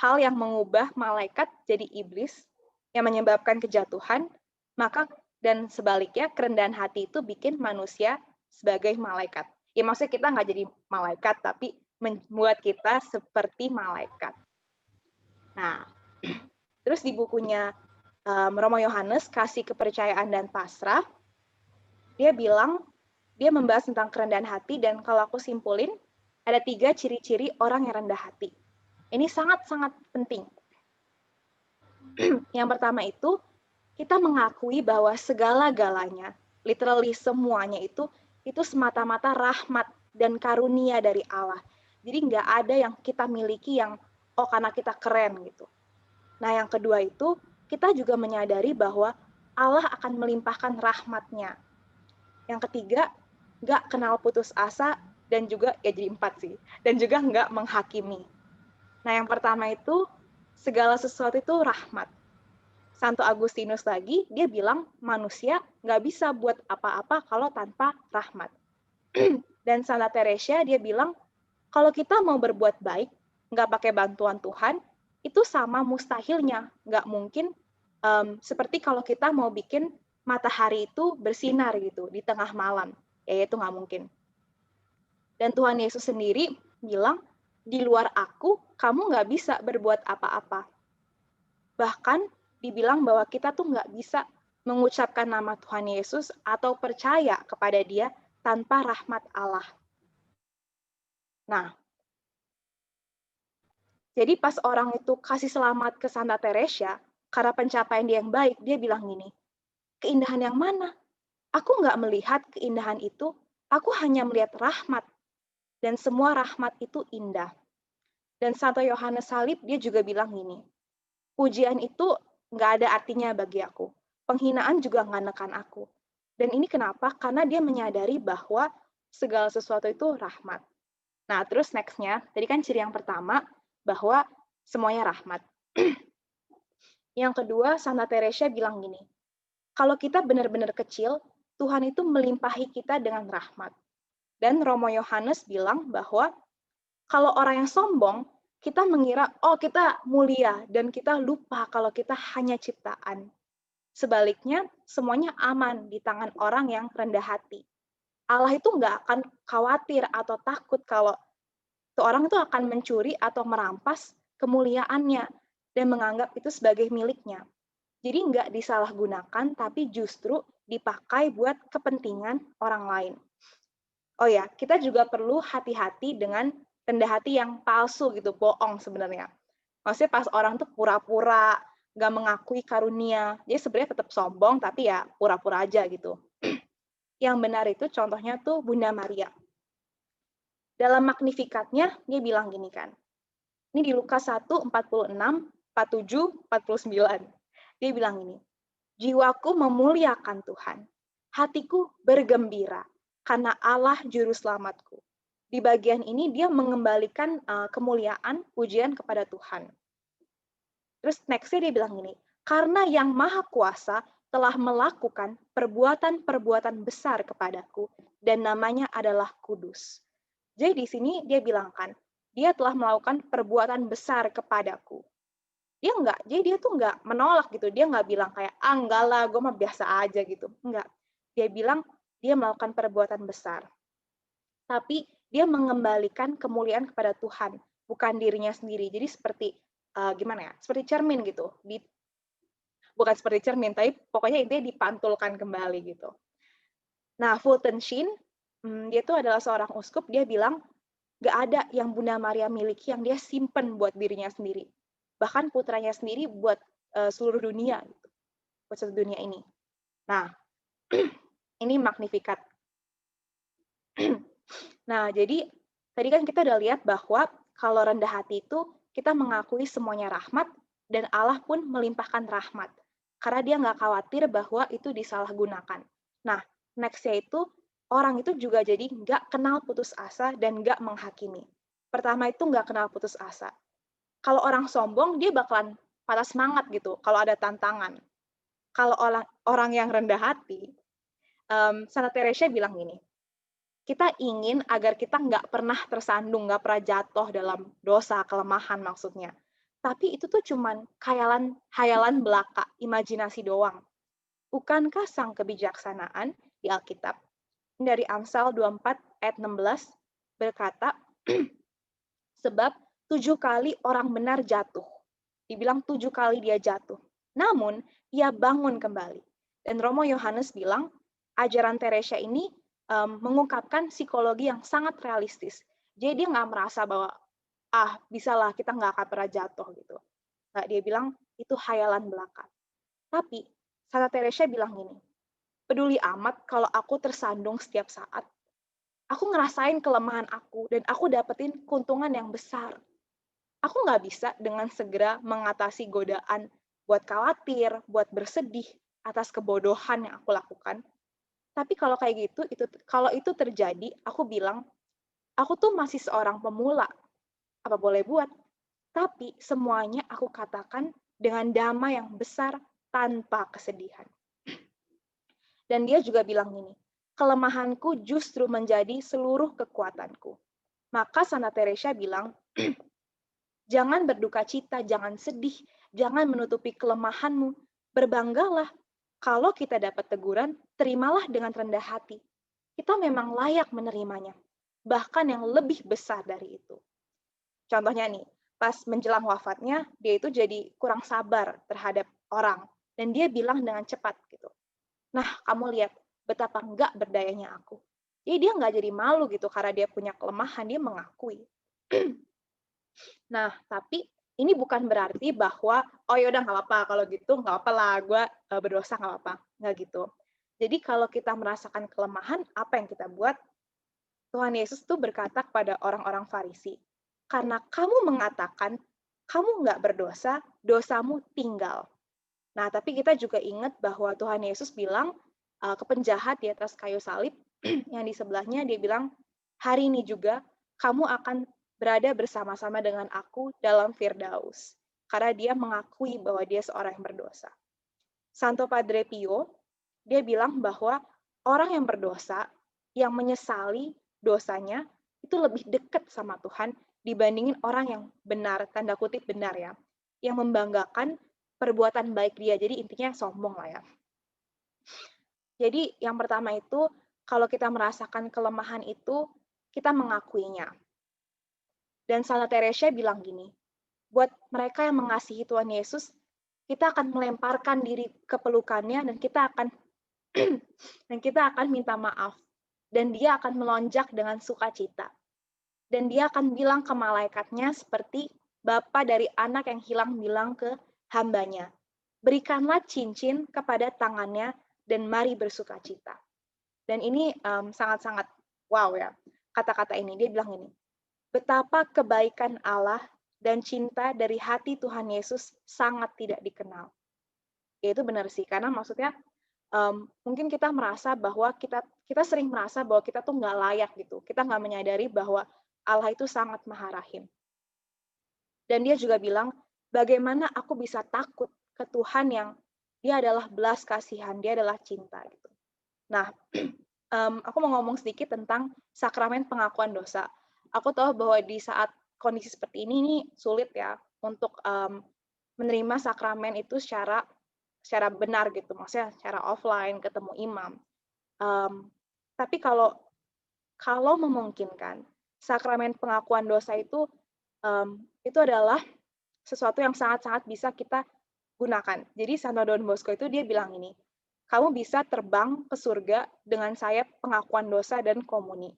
hal yang mengubah malaikat jadi iblis, yang menyebabkan kejatuhan, maka dan sebaliknya kerendahan hati itu bikin manusia sebagai malaikat. Ya maksudnya kita nggak jadi malaikat, tapi membuat kita seperti malaikat. Nah, terus di bukunya Romo Yohanes, Kasih Kepercayaan dan Pasrah, dia bilang, dia membahas tentang kerendahan hati, dan kalau aku simpulin, ada 3 ciri-ciri orang yang rendah hati. Ini sangat-sangat penting. Yang pertama itu, kita mengakui bahwa segala-galanya, literally semuanya itu semata-mata rahmat dan karunia dari Allah. Jadi nggak ada yang kita miliki yang, oh karena kita keren gitu. Nah yang kedua itu, kita juga menyadari bahwa Allah akan melimpahkan rahmat-Nya. Yang ketiga, nggak kenal putus asa, dan juga, ya jadi 4 sih, dan juga nggak menghakimi. Nah yang pertama itu, segala sesuatu itu rahmat. Santo Agustinus lagi, dia bilang manusia nggak bisa buat apa-apa kalau tanpa rahmat. Dan Santa Teresa dia bilang, kalau kita mau berbuat baik, nggak pakai bantuan Tuhan, itu sama mustahilnya. Nggak mungkin, seperti kalau kita mau bikin matahari itu bersinar gitu di tengah malam. Ya itu nggak mungkin. Dan Tuhan Yesus sendiri bilang, di luar aku, kamu nggak bisa berbuat apa-apa. Bahkan dibilang bahwa kita tuh nggak bisa mengucapkan nama Tuhan Yesus atau percaya kepada Dia tanpa rahmat Allah. Nah, jadi pas orang itu kasih selamat ke Santa Teresa, karena pencapaian dia yang baik, dia bilang gini, keindahan yang mana? Aku nggak melihat keindahan itu, aku hanya melihat rahmat. Dan semua rahmat itu indah. Dan Santo Yohanes Salib, dia juga bilang gini, pujian itu nggak ada artinya bagi aku. Penghinaan juga nggak nekan aku. Dan ini kenapa? Karena dia menyadari bahwa segala sesuatu itu rahmat. Nah, terus next-nya, tadi kan ciri yang pertama, bahwa semuanya rahmat. Yang kedua, Santa Teresa bilang gini, kalau kita benar-benar kecil, Tuhan itu melimpahi kita dengan rahmat. Dan Romo Yohanes bilang bahwa kalau orang yang sombong, kita mengira, oh kita mulia, dan kita lupa kalau kita hanya ciptaan. Sebaliknya, semuanya aman di tangan orang yang rendah hati. Allah itu nggak akan khawatir atau takut kalau seorang itu akan mencuri atau merampas kemuliaannya dan menganggap itu sebagai miliknya. Jadi nggak disalahgunakan, tapi justru dipakai buat kepentingan orang lain. Oh ya, kita juga perlu hati-hati dengan rendah hati yang palsu gitu, bohong sebenarnya. Maksudnya pas orang tuh pura-pura nggak mengakui karunia, jadi sebenarnya tetap sombong, tapi ya pura-pura aja gitu. Yang benar itu contohnya tuh Bunda Maria. Dalam Magnificatnya, dia bilang gini kan, ini di Lukas 1, 46, 47, 49. Dia bilang ini, jiwaku memuliakan Tuhan, hatiku bergembira, karena Allah Juru Selamatku. Di bagian ini dia mengembalikan kemuliaan, pujian kepada Tuhan. Terus next-nya dia bilang gini, karena yang Maha Kuasa telah melakukan perbuatan-perbuatan besar kepadaku, dan namanya adalah kudus. Jadi di sini dia bilangkan, dia telah melakukan perbuatan besar kepadaku. Jadi dia tuh nggak menolak gitu, dia nggak bilang kayak, enggak lah, gue mah biasa aja gitu. Enggak, dia bilang dia melakukan perbuatan besar. Tapi dia mengembalikan kemuliaan kepada Tuhan, bukan dirinya sendiri. Jadi seperti gimana ya? Seperti cermin gitu. Bukan seperti cermin, tapi pokoknya intinya dipantulkan kembali gitu. Nah, Fulton Sheen, dia itu adalah seorang uskup, dia bilang nggak ada yang Bunda Maria miliki yang dia simpen buat dirinya sendiri. Bahkan putranya sendiri buat seluruh dunia, gitu. Buat seluruh dunia ini. Nah, ini Magnificat. Nah, jadi tadi kan kita udah lihat bahwa kalau rendah hati itu kita mengakui semuanya rahmat dan Allah pun melimpahkan rahmat. Karena dia nggak khawatir bahwa itu disalahgunakan. Nah, next-nya itu orang itu juga jadi nggak kenal putus asa dan nggak menghakimi. Pertama itu nggak kenal putus asa. Kalau orang sombong, dia bakalan patah semangat gitu kalau ada tantangan. Kalau orang yang rendah hati, Santa Teresa bilang gini, kita ingin agar kita nggak pernah tersandung, nggak pernah jatuh dalam dosa, kelemahan maksudnya. Tapi itu tuh cuman khayalan belaka, imajinasi doang. Bukankah sang kebijaksanaan di Alkitab, dari Amsal 24 ayat 16, berkata, sebab 7 kali orang benar jatuh. Dibilang 7 kali dia jatuh. Namun, ia bangun kembali. Dan Romo Yohanes bilang, ajaran Teresa ini mengungkapkan psikologi yang sangat realistis. Jadi dia nggak merasa bahwa, bisalah kita nggak akan pernah jatuh gitu. Nggak, dia bilang, itu khayalan belaka. Tapi, Santa Teresa bilang gini, peduli amat kalau aku tersandung setiap saat. Aku ngerasain kelemahan aku, dan aku dapetin keuntungan yang besar. Aku nggak bisa dengan segera mengatasi godaan buat khawatir, buat bersedih atas kebodohan yang aku lakukan. Tapi kalau kayak gitu, kalau itu terjadi, aku bilang, aku tuh masih seorang pemula. Apa boleh buat? Tapi semuanya aku katakan dengan damai yang besar tanpa kesedihan. Dan dia juga bilang gini, kelemahanku justru menjadi seluruh kekuatanku. Maka Santa Teresa bilang, jangan berduka cita, jangan sedih, jangan menutupi kelemahanmu, berbanggalah. Kalau kita dapat teguran, terimalah dengan rendah hati. Kita memang layak menerimanya, bahkan yang lebih besar dari itu. Contohnya nih, pas menjelang wafatnya, dia itu jadi kurang sabar terhadap orang, dan dia bilang dengan cepat gitu. Nah, kamu lihat betapa enggak berdayanya aku. Jadi dia nggak jadi malu gitu karena dia punya kelemahan, dia mengakui. Nah, tapi ini bukan berarti bahwa, oh yaudah nggak apa-apa, kalau gitu nggak apa-apa lah, gue berdosa nggak apa-apa. Nggak gitu. Jadi kalau kita merasakan kelemahan, apa yang kita buat? Tuhan Yesus tuh berkata kepada orang-orang Farisi, karena kamu mengatakan, kamu nggak berdosa, dosamu tinggal. Nah, tapi kita juga ingat bahwa Tuhan Yesus bilang ke penjahat di atas kayu salib, yang di sebelahnya dia bilang, hari ini juga kamu akan berada bersama-sama dengan aku dalam Firdaus, karena dia mengakui bahwa dia seorang yang berdosa. Santo Padre Pio, dia bilang bahwa orang yang berdosa, yang menyesali dosanya, itu lebih dekat sama Tuhan dibandingin orang yang benar, tanda kutip benar ya, yang membanggakan perbuatan baik dia. Jadi intinya sombong lah ya. Jadi yang pertama itu, kalau kita merasakan kelemahan itu, kita mengakuinya. Dan Santa Teresa bilang gini, buat mereka yang mengasihi Tuhan Yesus, kita akan melemparkan diri ke pelukannya dan kita akan minta maaf. Dan dia akan melonjak dengan sukacita. Dan dia akan bilang ke malaikatnya seperti bapa dari anak yang hilang bilang ke hambanya, berikanlah cincin kepada tangannya dan mari bersukacita. Dan ini sangat-sangat wow ya, kata-kata ini. Dia bilang ini, betapa kebaikan Allah dan cinta dari hati Tuhan Yesus sangat tidak dikenal. Ya itu benar sih, karena maksudnya mungkin kita merasa bahwa kita sering merasa bahwa kita tuh nggak layak gitu. Kita nggak menyadari bahwa Allah itu sangat maha rahim. Dan dia juga bilang, bagaimana aku bisa takut ke Tuhan yang dia adalah belas kasihan, dia adalah cinta gitu. Nah, aku mau ngomong sedikit tentang sakramen pengakuan dosa. Aku tahu bahwa di saat kondisi seperti ini sulit ya untuk menerima sakramen itu secara benar gitu, maksudnya secara offline ketemu imam. Tapi kalau memungkinkan, sakramen pengakuan dosa itu adalah sesuatu yang sangat-sangat bisa kita gunakan. Jadi Santo Don Bosco itu dia bilang ini, kamu bisa terbang ke surga dengan sayap pengakuan dosa dan komuni.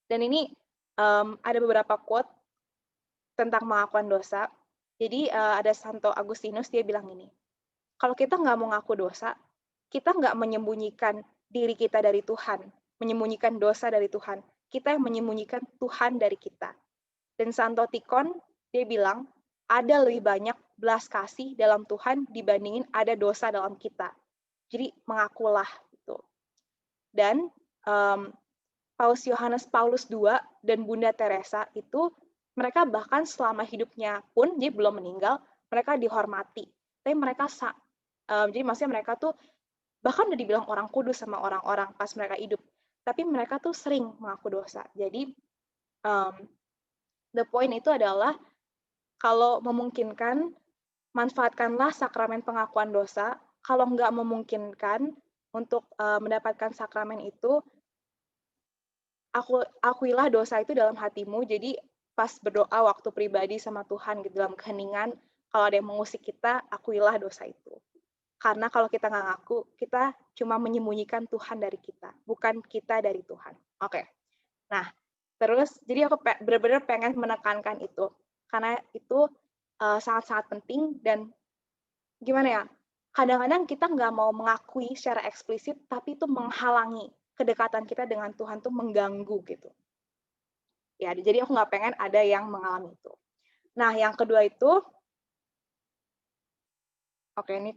Dan ini ada beberapa quote tentang pengakuan dosa. Jadi ada Santo Agustinus, dia bilang ini, kalau kita nggak mau ngaku dosa, kita nggak menyembunyikan diri kita dari Tuhan, menyembunyikan dosa dari Tuhan. Kita yang menyembunyikan Tuhan dari kita. Dan Santo Tikon, dia bilang, ada lebih banyak belas kasih dalam Tuhan dibandingin ada dosa dalam kita. Jadi mengakulah gitu. Dan Paus Yohanes Paulus II dan Bunda Teresa itu mereka bahkan selama hidupnya pun dia belum meninggal, mereka dihormati. Tapi mereka jadi maksudnya mereka tuh bahkan udah dibilang orang kudus sama orang-orang pas mereka hidup. Tapi mereka tuh sering mengaku dosa. Jadi the point itu adalah kalau memungkinkan, manfaatkanlah sakramen pengakuan dosa. Kalau nggak memungkinkan untuk mendapatkan sakramen itu, akuilah dosa itu dalam hatimu. Jadi pas berdoa waktu pribadi sama Tuhan gitu, dalam keheningan, kalau ada yang mengusik kita, akuilah dosa itu. Karena kalau kita nggak ngaku, kita cuma menyembunyikan Tuhan dari kita, bukan kita dari Tuhan. Oke. Nah, terus jadi aku benar-benar pengen menekankan itu. Karena itu sangat-sangat penting dan gimana ya, kadang-kadang kita nggak mau mengakui secara eksplisit, tapi itu menghalangi kedekatan kita dengan Tuhan tuh mengganggu gitu. Ya, jadi aku nggak pengen ada yang mengalami itu. Nah, yang kedua itu, oke ini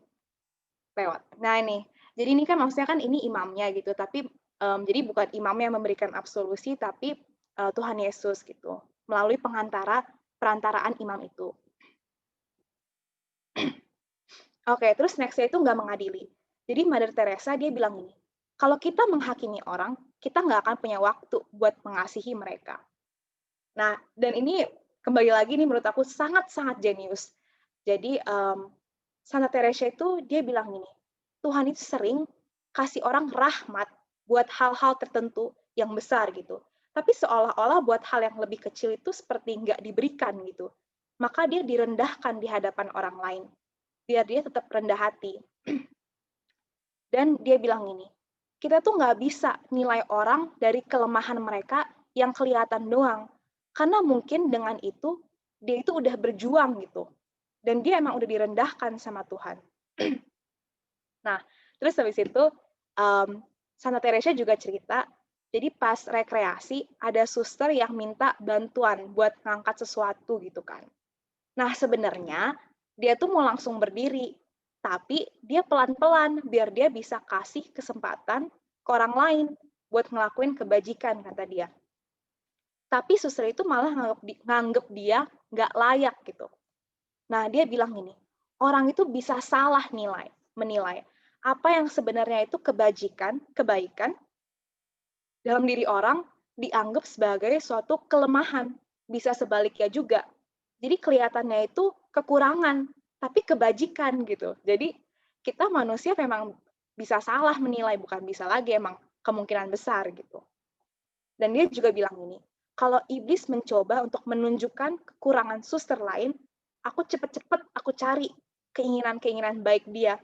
lewat. Nah ini, jadi ini kan maksudnya kan ini imamnya gitu, tapi jadi bukan imamnya yang memberikan absolusi, tapi Tuhan Yesus gitu, melalui perantaraan imam itu. Oke, terus nextnya itu nggak mengadili. Jadi Mother Teresa dia bilang ini, kalau kita menghakimi orang, kita nggak akan punya waktu buat mengasihi mereka. Nah, dan ini kembali lagi nih menurut aku sangat-sangat jenius. Jadi Santa Teresa itu dia bilang gini, Tuhan itu sering kasih orang rahmat buat hal-hal tertentu yang besar gitu. Tapi seolah-olah buat hal yang lebih kecil itu seperti nggak diberikan gitu. Maka dia direndahkan di hadapan orang lain. Biar dia tetap rendah hati. Dan dia bilang gini, kita tuh nggak bisa nilai orang dari kelemahan mereka yang kelihatan doang. Karena mungkin dengan itu, dia itu udah berjuang gitu. Dan dia emang udah direndahkan sama Tuhan. Nah, terus habis itu, Santa Teresa juga cerita, jadi pas rekreasi, ada suster yang minta bantuan buat ngangkat sesuatu gitu kan. Nah, sebenarnya, dia tuh mau langsung berdiri, tapi dia pelan-pelan, biar dia bisa kasih kesempatan ke orang lain buat ngelakuin kebajikan, kata dia. tapi suster itu malah nganggep dia nggak layak gitu. Nah, dia bilang gini, orang itu bisa salah menilai apa yang sebenarnya itu kebaikan dalam diri orang dianggap sebagai suatu kelemahan, bisa sebaliknya juga. Jadi kelihatannya itu kekurangan, tapi kebajikan gitu. Jadi kita manusia memang bisa salah menilai, bukan bisa lagi, emang kemungkinan besar gitu. Dan dia juga bilang ini, kalau iblis mencoba untuk menunjukkan kekurangan suster lain, aku cepet-cepet aku cari keinginan-keinginan baik dia.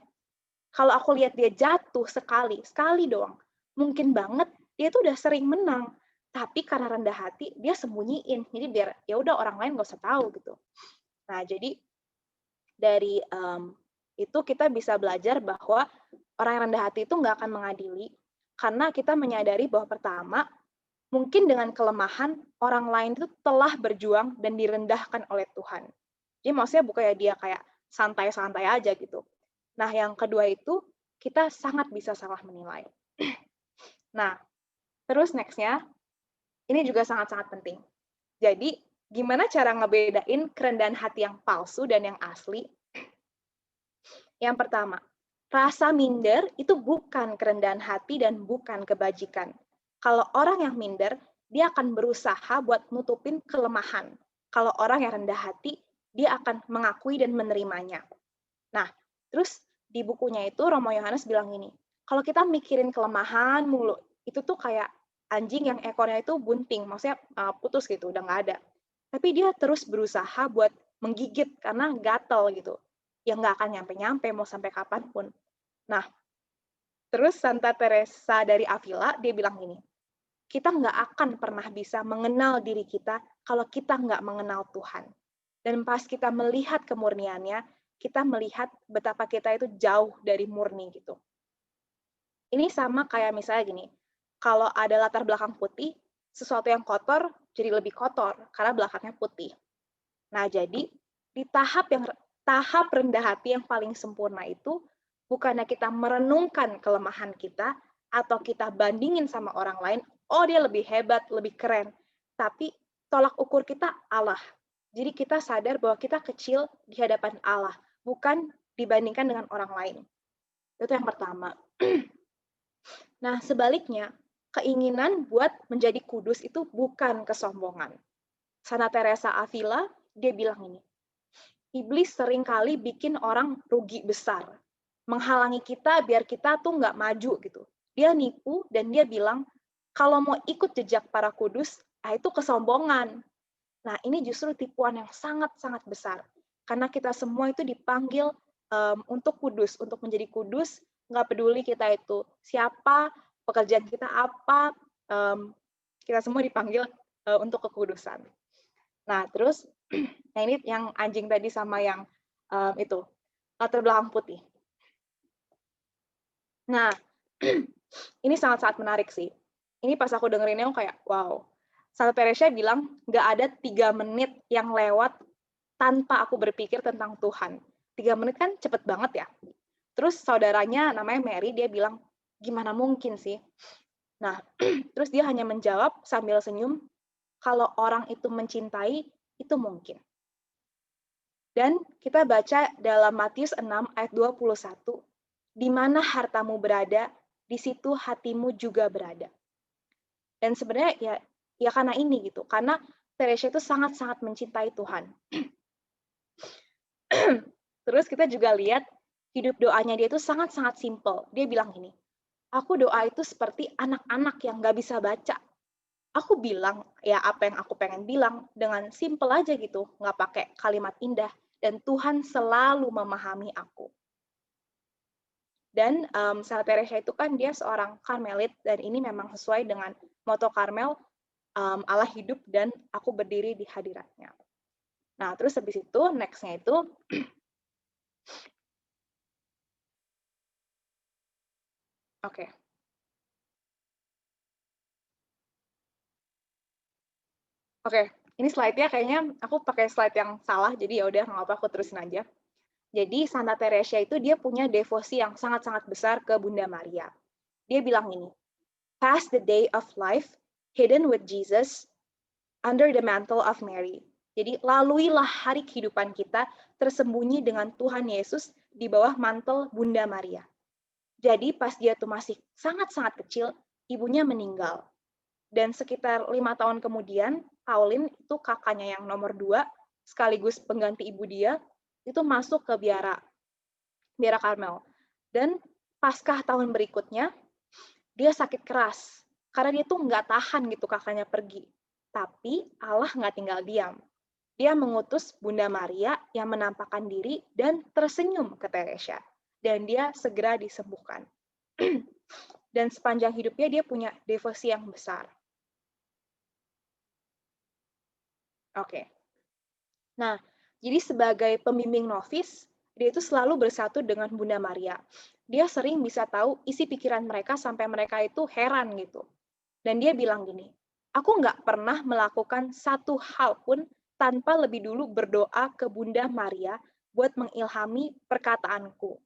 Kalau aku lihat dia jatuh sekali doang, mungkin banget dia tuh udah sering menang, tapi karena rendah hati dia sembunyiin. Jadi biar ya udah orang lain nggak usah tahu gitu. Nah, jadi dari itu kita bisa belajar bahwa orang yang rendah hati itu nggak akan mengadili, karena kita menyadari bahwa pertama, mungkin dengan kelemahan orang lain itu telah berjuang dan direndahkan oleh Tuhan. Jadi maksudnya bukan ya dia kayak santai-santai aja gitu. Nah, yang kedua itu kita sangat bisa salah menilai. Nah, terus next-nya, ini juga sangat-sangat penting. Jadi, gimana cara ngebedain kerendahan hati yang palsu dan yang asli? Yang pertama, rasa minder itu bukan kerendahan hati dan bukan kebajikan. Kalau orang yang minder, dia akan berusaha buat nutupin kelemahan. Kalau orang yang rendah hati, dia akan mengakui dan menerimanya. Nah, terus di bukunya itu Romo Yohanes bilang gini, kalau kita mikirin kelemahan mulu, itu tuh kayak anjing yang ekornya itu bunting, maksudnya putus gitu, udah nggak ada. Tapi dia terus berusaha buat menggigit karena gatel gitu. Yang nggak akan nyampe-nyampe mau sampai kapanpun. Nah, terus Santa Teresa dari Avila, dia bilang gini, kita nggak akan pernah bisa mengenal diri kita kalau kita nggak mengenal Tuhan. Dan pas kita melihat kemurniannya, kita melihat betapa kita itu jauh dari murni gitu. Ini sama kayak misalnya gini, kalau ada latar belakang putih, sesuatu yang kotor jadi lebih kotor karena belakangnya putih. Nah, jadi di tahap rendah hati yang paling sempurna itu bukannya kita merenungkan kelemahan kita atau kita bandingin sama orang lain, oh dia lebih hebat, lebih keren. Tapi tolak ukur kita Allah. Jadi kita sadar bahwa kita kecil di hadapan Allah, bukan dibandingkan dengan orang lain. Itu yang pertama. Nah, sebaliknya, keinginan buat menjadi kudus itu bukan kesombongan. Santa Teresa Avila, dia bilang ini, iblis seringkali bikin orang rugi besar, menghalangi kita biar kita tuh nggak maju gitu. Dia nipu dan dia bilang, kalau mau ikut jejak para kudus, itu kesombongan. Nah, ini justru tipuan yang sangat-sangat besar. Karena kita semua itu dipanggil untuk kudus, untuk menjadi kudus, nggak peduli kita itu siapa, pekerjaan kita apa, kita semua dipanggil untuk kekudusan. Nah, terus, nah ini yang anjing tadi sama yang itu, latar belakang putih. Nah, ini sangat-sangat menarik sih. Ini pas aku dengerinnya, aku kayak, wow. Santa Teresa bilang, nggak ada 3 menit yang lewat tanpa aku berpikir tentang Tuhan. 3 menit kan cepet banget ya. Terus saudaranya namanya Mary, dia bilang, gimana mungkin sih? Nah, terus dia hanya menjawab sambil senyum, kalau orang itu mencintai, itu mungkin. Dan kita baca dalam Matius 6 ayat 21, di mana hartamu berada, di situ hatimu juga berada. Dan sebenarnya ya karena ini gitu, karena Teresa itu sangat-sangat mencintai Tuhan. Terus kita juga lihat hidup doanya dia itu sangat-sangat simple. Dia bilang gini, aku doa itu seperti anak-anak yang nggak bisa baca. Aku bilang ya apa yang aku pengen bilang dengan simple aja gitu, nggak pakai kalimat indah. Dan Tuhan selalu memahami aku. Dan Santa Teresa itu kan dia seorang Karmelit, dan ini memang sesuai dengan moto Karmel, Allah hidup dan aku berdiri di hadiratnya. Nah, terus habis itu, next-nya itu, oke. Oke, ini slide-nya kayaknya aku pakai slide yang salah, jadi ya udah nggak apa-apa, aku terusin aja. Jadi Santa Teresa itu dia punya devosi yang sangat-sangat besar ke Bunda Maria. Dia bilang ini, pass the day of life hidden with Jesus, under the mantle of Mary. Jadi laluilah hari kehidupan kita tersembunyi dengan Tuhan Yesus di bawah mantel Bunda Maria. Jadi pas dia tuh masih sangat-sangat kecil, ibunya meninggal. Dan sekitar 5 tahun kemudian, Pauline itu kakaknya yang nomor 2, sekaligus pengganti ibu dia, itu masuk ke biara Karmel. Dan paskah tahun berikutnya, dia sakit keras. Karena dia tuh nggak tahan gitu kakaknya pergi. Tapi Allah nggak tinggal diam. Dia mengutus Bunda Maria yang menampakkan diri dan tersenyum ke Teresia. Dan dia segera disembuhkan. Dan sepanjang hidupnya dia punya devosi yang besar. Oke. Nah, jadi sebagai pembimbing novis, dia itu selalu bersatu dengan Bunda Maria. Dia sering bisa tahu isi pikiran mereka sampai mereka itu heran gitu. Dan dia bilang gini, aku nggak pernah melakukan satu hal pun tanpa lebih dulu berdoa ke Bunda Maria buat mengilhami perkataanku.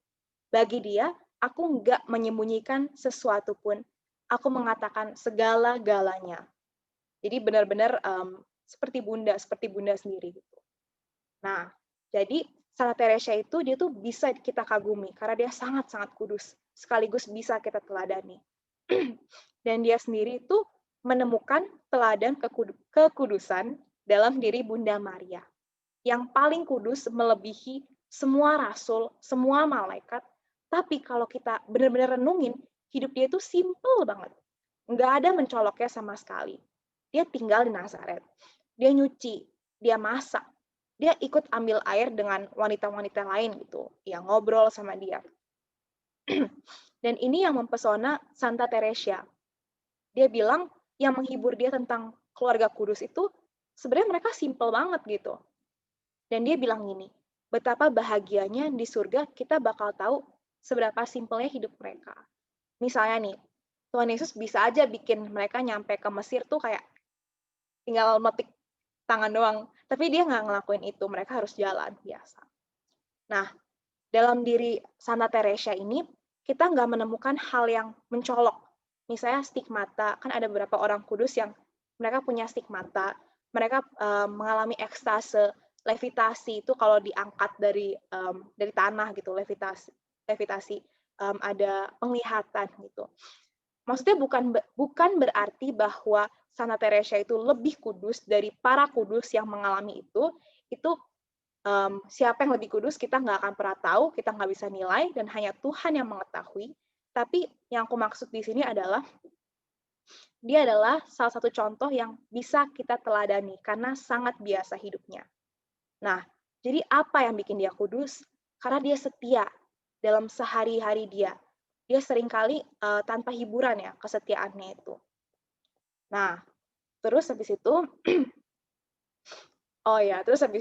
Bagi dia, aku nggak menyembunyikan sesuatu pun. Aku mengatakan segala-galanya. Jadi benar-benar seperti Bunda sendiri gitu. Nah, jadi Santa Teresa itu dia tuh bisa kita kagumi karena dia sangat-sangat kudus, sekaligus bisa kita teladani. Dan dia sendiri itu menemukan teladan kekudusan dalam diri Bunda Maria. Yang paling kudus melebihi semua rasul, semua malaikat. Tapi kalau kita benar-benar renungin, hidup dia itu simple banget. Nggak ada mencoloknya sama sekali. Dia tinggal di Nazaret. Dia nyuci, dia masak. Dia ikut ambil air dengan wanita-wanita lain gitu, yang ngobrol sama dia. Dan ini yang mempesona Santa Teresa. Dia bilang yang menghibur dia tentang keluarga kudus itu sebenarnya mereka simple banget gitu. Dan dia bilang gini, betapa bahagianya di surga kita bakal tahu seberapa simpelnya hidup mereka. Misalnya nih, Tuhan Yesus bisa aja bikin mereka nyampe ke Mesir tuh kayak tinggal metik tangan doang. Tapi dia nggak ngelakuin itu, mereka harus jalan biasa. Nah, dalam diri Santa Teresa ini, kita nggak menemukan hal yang mencolok. Misalnya stigmata, kan ada beberapa orang kudus yang mereka punya stigmata, mereka mengalami ekstase, levitasi itu kalau diangkat dari tanah gitu, levitasi ada penglihatan gitu. Maksudnya bukan berarti bahwa Santa Teresa itu lebih kudus dari para kudus yang mengalami itu siapa yang lebih kudus kita nggak akan pernah tahu, kita nggak bisa nilai dan hanya Tuhan yang mengetahui. Tapi yang aku maksud di sini adalah dia adalah salah satu contoh yang bisa kita teladani karena sangat biasa hidupnya. Nah, jadi apa yang bikin dia kudus? Karena dia setia dalam sehari-hari dia. Dia seringkali tanpa hiburan ya kesetiaannya itu. Nah, terus habis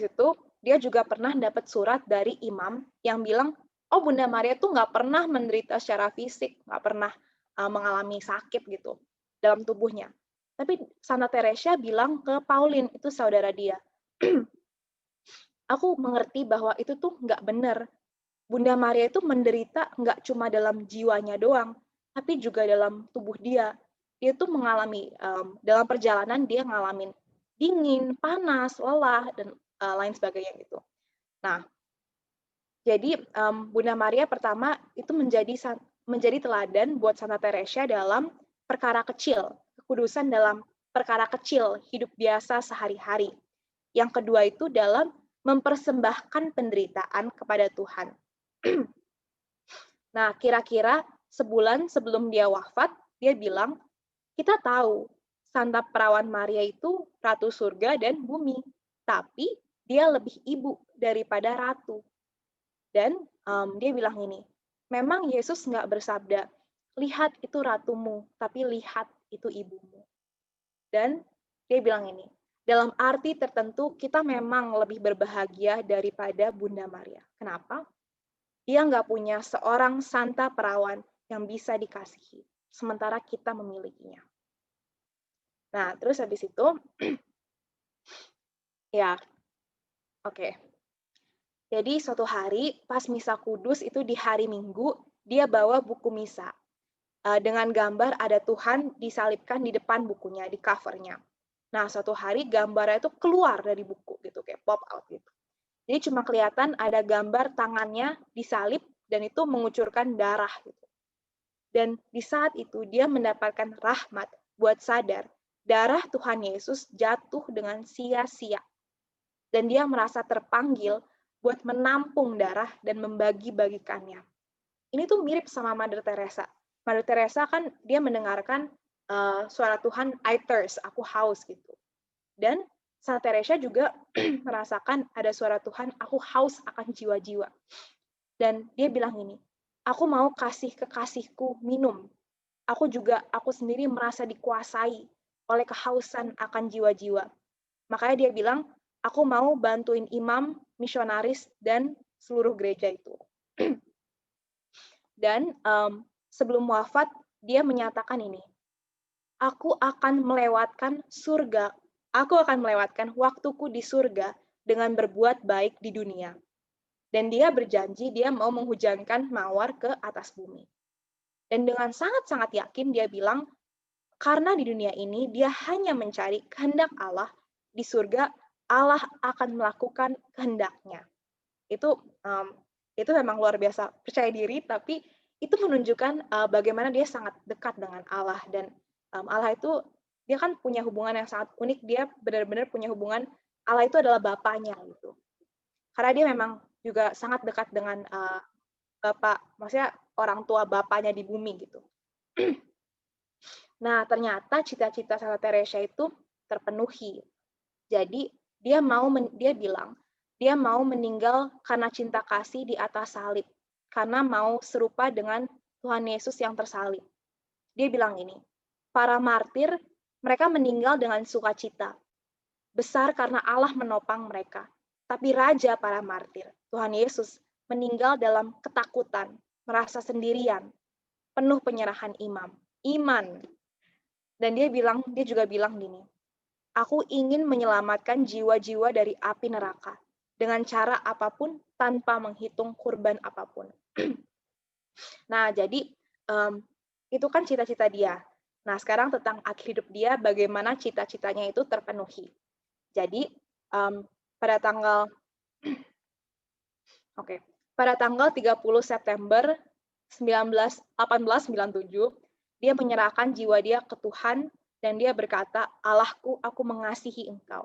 itu dia juga pernah dapat surat dari imam yang bilang, oh Bunda Maria tuh nggak pernah menderita secara fisik, nggak pernah mengalami sakit gitu dalam tubuhnya. Tapi Santa Teresa bilang ke Pauline, itu saudara dia, aku mengerti bahwa itu tuh nggak benar. Bunda Maria itu menderita nggak cuma dalam jiwanya doang, tapi juga dalam tubuh dia. Dia tuh mengalami, dalam perjalanan dia ngalamin dingin, panas, lelah, dan lain sebagainya gitu. Nah, jadi Bunda Maria pertama itu menjadi teladan buat Santa Teresa dalam perkara kecil, kekudusan dalam perkara kecil, hidup biasa sehari-hari. Yang kedua itu dalam mempersembahkan penderitaan kepada Tuhan. Nah, kira-kira sebulan sebelum dia wafat, dia bilang, kita tahu Santa Perawan Maria itu Ratu Surga dan Bumi, tapi dia lebih ibu daripada ratu. Dan dia bilang ini, memang Yesus nggak bersabda, lihat itu ratumu, tapi lihat itu ibumu. Dan dia bilang ini, dalam arti tertentu kita memang lebih berbahagia daripada Bunda Maria. Kenapa? Dia nggak punya seorang Santa Perawan yang bisa dikasihi, sementara kita memilikinya. Nah, terus habis itu, ya, oke. Jadi suatu hari pas Misa Kudus itu di hari Minggu, dia bawa buku misa. Dengan gambar ada Tuhan disalibkan di depan bukunya, di covernya. Nah, suatu hari gambarnya itu keluar dari buku gitu, kayak pop out gitu. Jadi cuma kelihatan ada gambar tangannya disalib dan itu mengucurkan darah gitu. Dan di saat itu dia mendapatkan rahmat buat sadar darah Tuhan Yesus jatuh dengan sia-sia. Dan dia merasa terpanggil buat menampung darah dan membagi-bagikannya. Ini tuh mirip sama Mother Teresa. Mother Teresa kan dia mendengarkan suara Tuhan, I thirst, aku haus gitu. Dan Santa Teresa juga merasakan ada suara Tuhan, aku haus akan jiwa-jiwa. Dan dia bilang ini, aku mau kasih kekasihku minum. Aku sendiri merasa dikuasai oleh kehausan akan jiwa-jiwa. Makanya dia bilang, aku mau bantuin imam, misionaris, dan seluruh gereja itu. Dan sebelum wafat, dia menyatakan ini, aku akan melewatkan waktuku di surga dengan berbuat baik di dunia. Dan dia berjanji dia mau menghujankan mawar ke atas bumi. Dan dengan sangat-sangat yakin dia bilang, karena di dunia ini dia hanya mencari kehendak Allah, di surga Allah akan melakukan kehendaknya. Itu memang luar biasa percaya diri, tapi itu menunjukkan bagaimana dia sangat dekat dengan Allah. Dan Allah itu, dia kan punya hubungan yang sangat unik, dia benar-benar punya hubungan, Allah itu adalah Bapaknya gitu. Karena dia memang juga sangat dekat dengan Bapak, maksudnya orang tua Bapaknya di bumi gitu. Nah, ternyata cita-cita Santa Teresa itu terpenuhi. Jadi, dia bilang, dia mau meninggal karena cinta kasih di atas salib, karena mau serupa dengan Tuhan Yesus yang tersalib. Dia bilang ini, para martir, mereka meninggal dengan sukacita, besar karena Allah menopang mereka. Tapi raja para martir, Tuhan Yesus, meninggal dalam ketakutan, merasa sendirian, penuh penyerahan iman. Dan dia juga bilang gini, aku ingin menyelamatkan jiwa-jiwa dari api neraka dengan cara apapun tanpa menghitung kurban apapun. Nah, jadi itu kan cita-cita dia. Nah, sekarang tentang akhir hidup dia, bagaimana cita-citanya itu terpenuhi. Jadi pada tanggal 30 September 1897, dia menyerahkan jiwa dia ke Tuhan dan dia berkata, Allahku, aku mengasihi Engkau.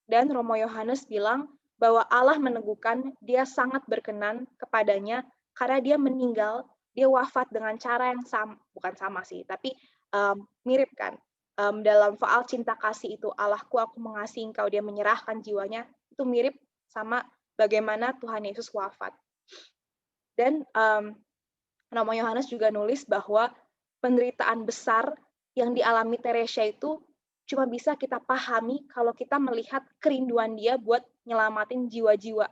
Dan Romo Yohanes bilang bahwa Allah meneguhkan dia sangat berkenan kepadanya karena dia meninggal, dia wafat dengan cara yang sama, bukan sama sih, tapi mirip kan. Dalam soal cinta kasih itu, Allahku, aku mengasihi Engkau, dia menyerahkan jiwanya, itu mirip sama bagaimana Tuhan Yesus wafat. Dan Romo Yohanes juga nulis bahwa penderitaan besar yang dialami Teresa itu cuma bisa kita pahami kalau kita melihat kerinduan dia buat nyelamatin jiwa-jiwa.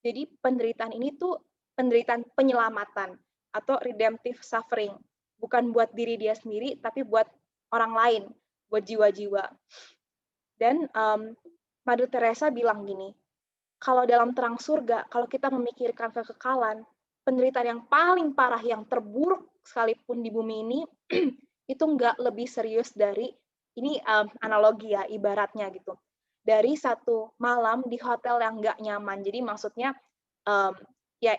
Jadi penderitaan ini tuh penderitaan penyelamatan atau redemptive suffering. Bukan buat diri dia sendiri, tapi buat orang lain, buat jiwa-jiwa. Dan Mother Teresa bilang gini, kalau dalam terang surga, kalau kita memikirkan kekekalan, penderitaan yang paling parah, yang terburuk sekalipun di bumi ini, itu nggak lebih serius dari, ini analogi ya, ibaratnya gitu, dari satu malam di hotel yang nggak nyaman. Jadi maksudnya, ya,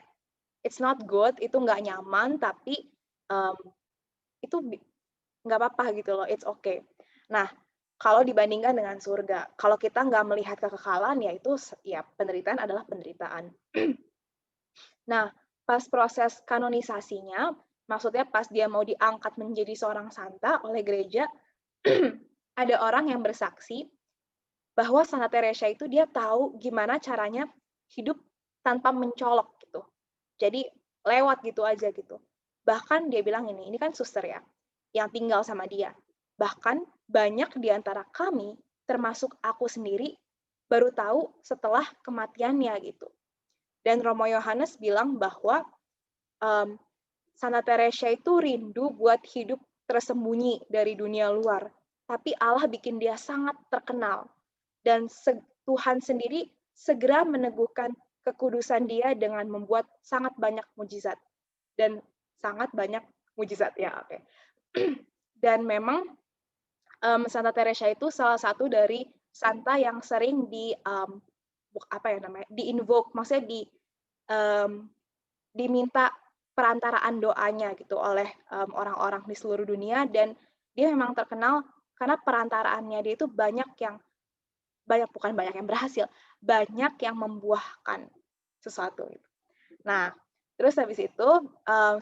it's not good, itu nggak nyaman, tapi itu nggak apa-apa gitu loh, it's okay. Nah, kalau dibandingkan dengan surga, kalau kita nggak melihat kekekalan, ya itu, ya penderitaan adalah penderitaan. Nah, pas proses kanonisasinya, maksudnya pas dia mau diangkat menjadi seorang santa oleh gereja, ada orang yang bersaksi bahwa Santa Teresa itu dia tahu gimana caranya hidup tanpa mencolok gitu. Jadi lewat gitu aja gitu. Bahkan dia bilang ini kan suster ya, yang tinggal sama dia. Bahkan banyak di antara kami, termasuk aku sendiri, baru tahu setelah kematiannya gitu. Dan Romo Yohanes bilang bahwa Santa Teresa itu rindu buat hidup tersembunyi dari dunia luar. Tapi Allah bikin dia sangat terkenal. Dan Tuhan sendiri segera meneguhkan kekudusan dia dengan membuat sangat banyak mujizat. Dan sangat banyak mujizat ya, oke. Dan memang Santa Teresa itu salah satu dari santa yang sering di-invoke, maksudnya diminta perantaraan doanya gitu oleh orang-orang di seluruh dunia, dan dia memang terkenal karena perantaraannya dia itu banyak yang berhasil, banyak yang membuahkan sesuatu. Nah, terus habis itu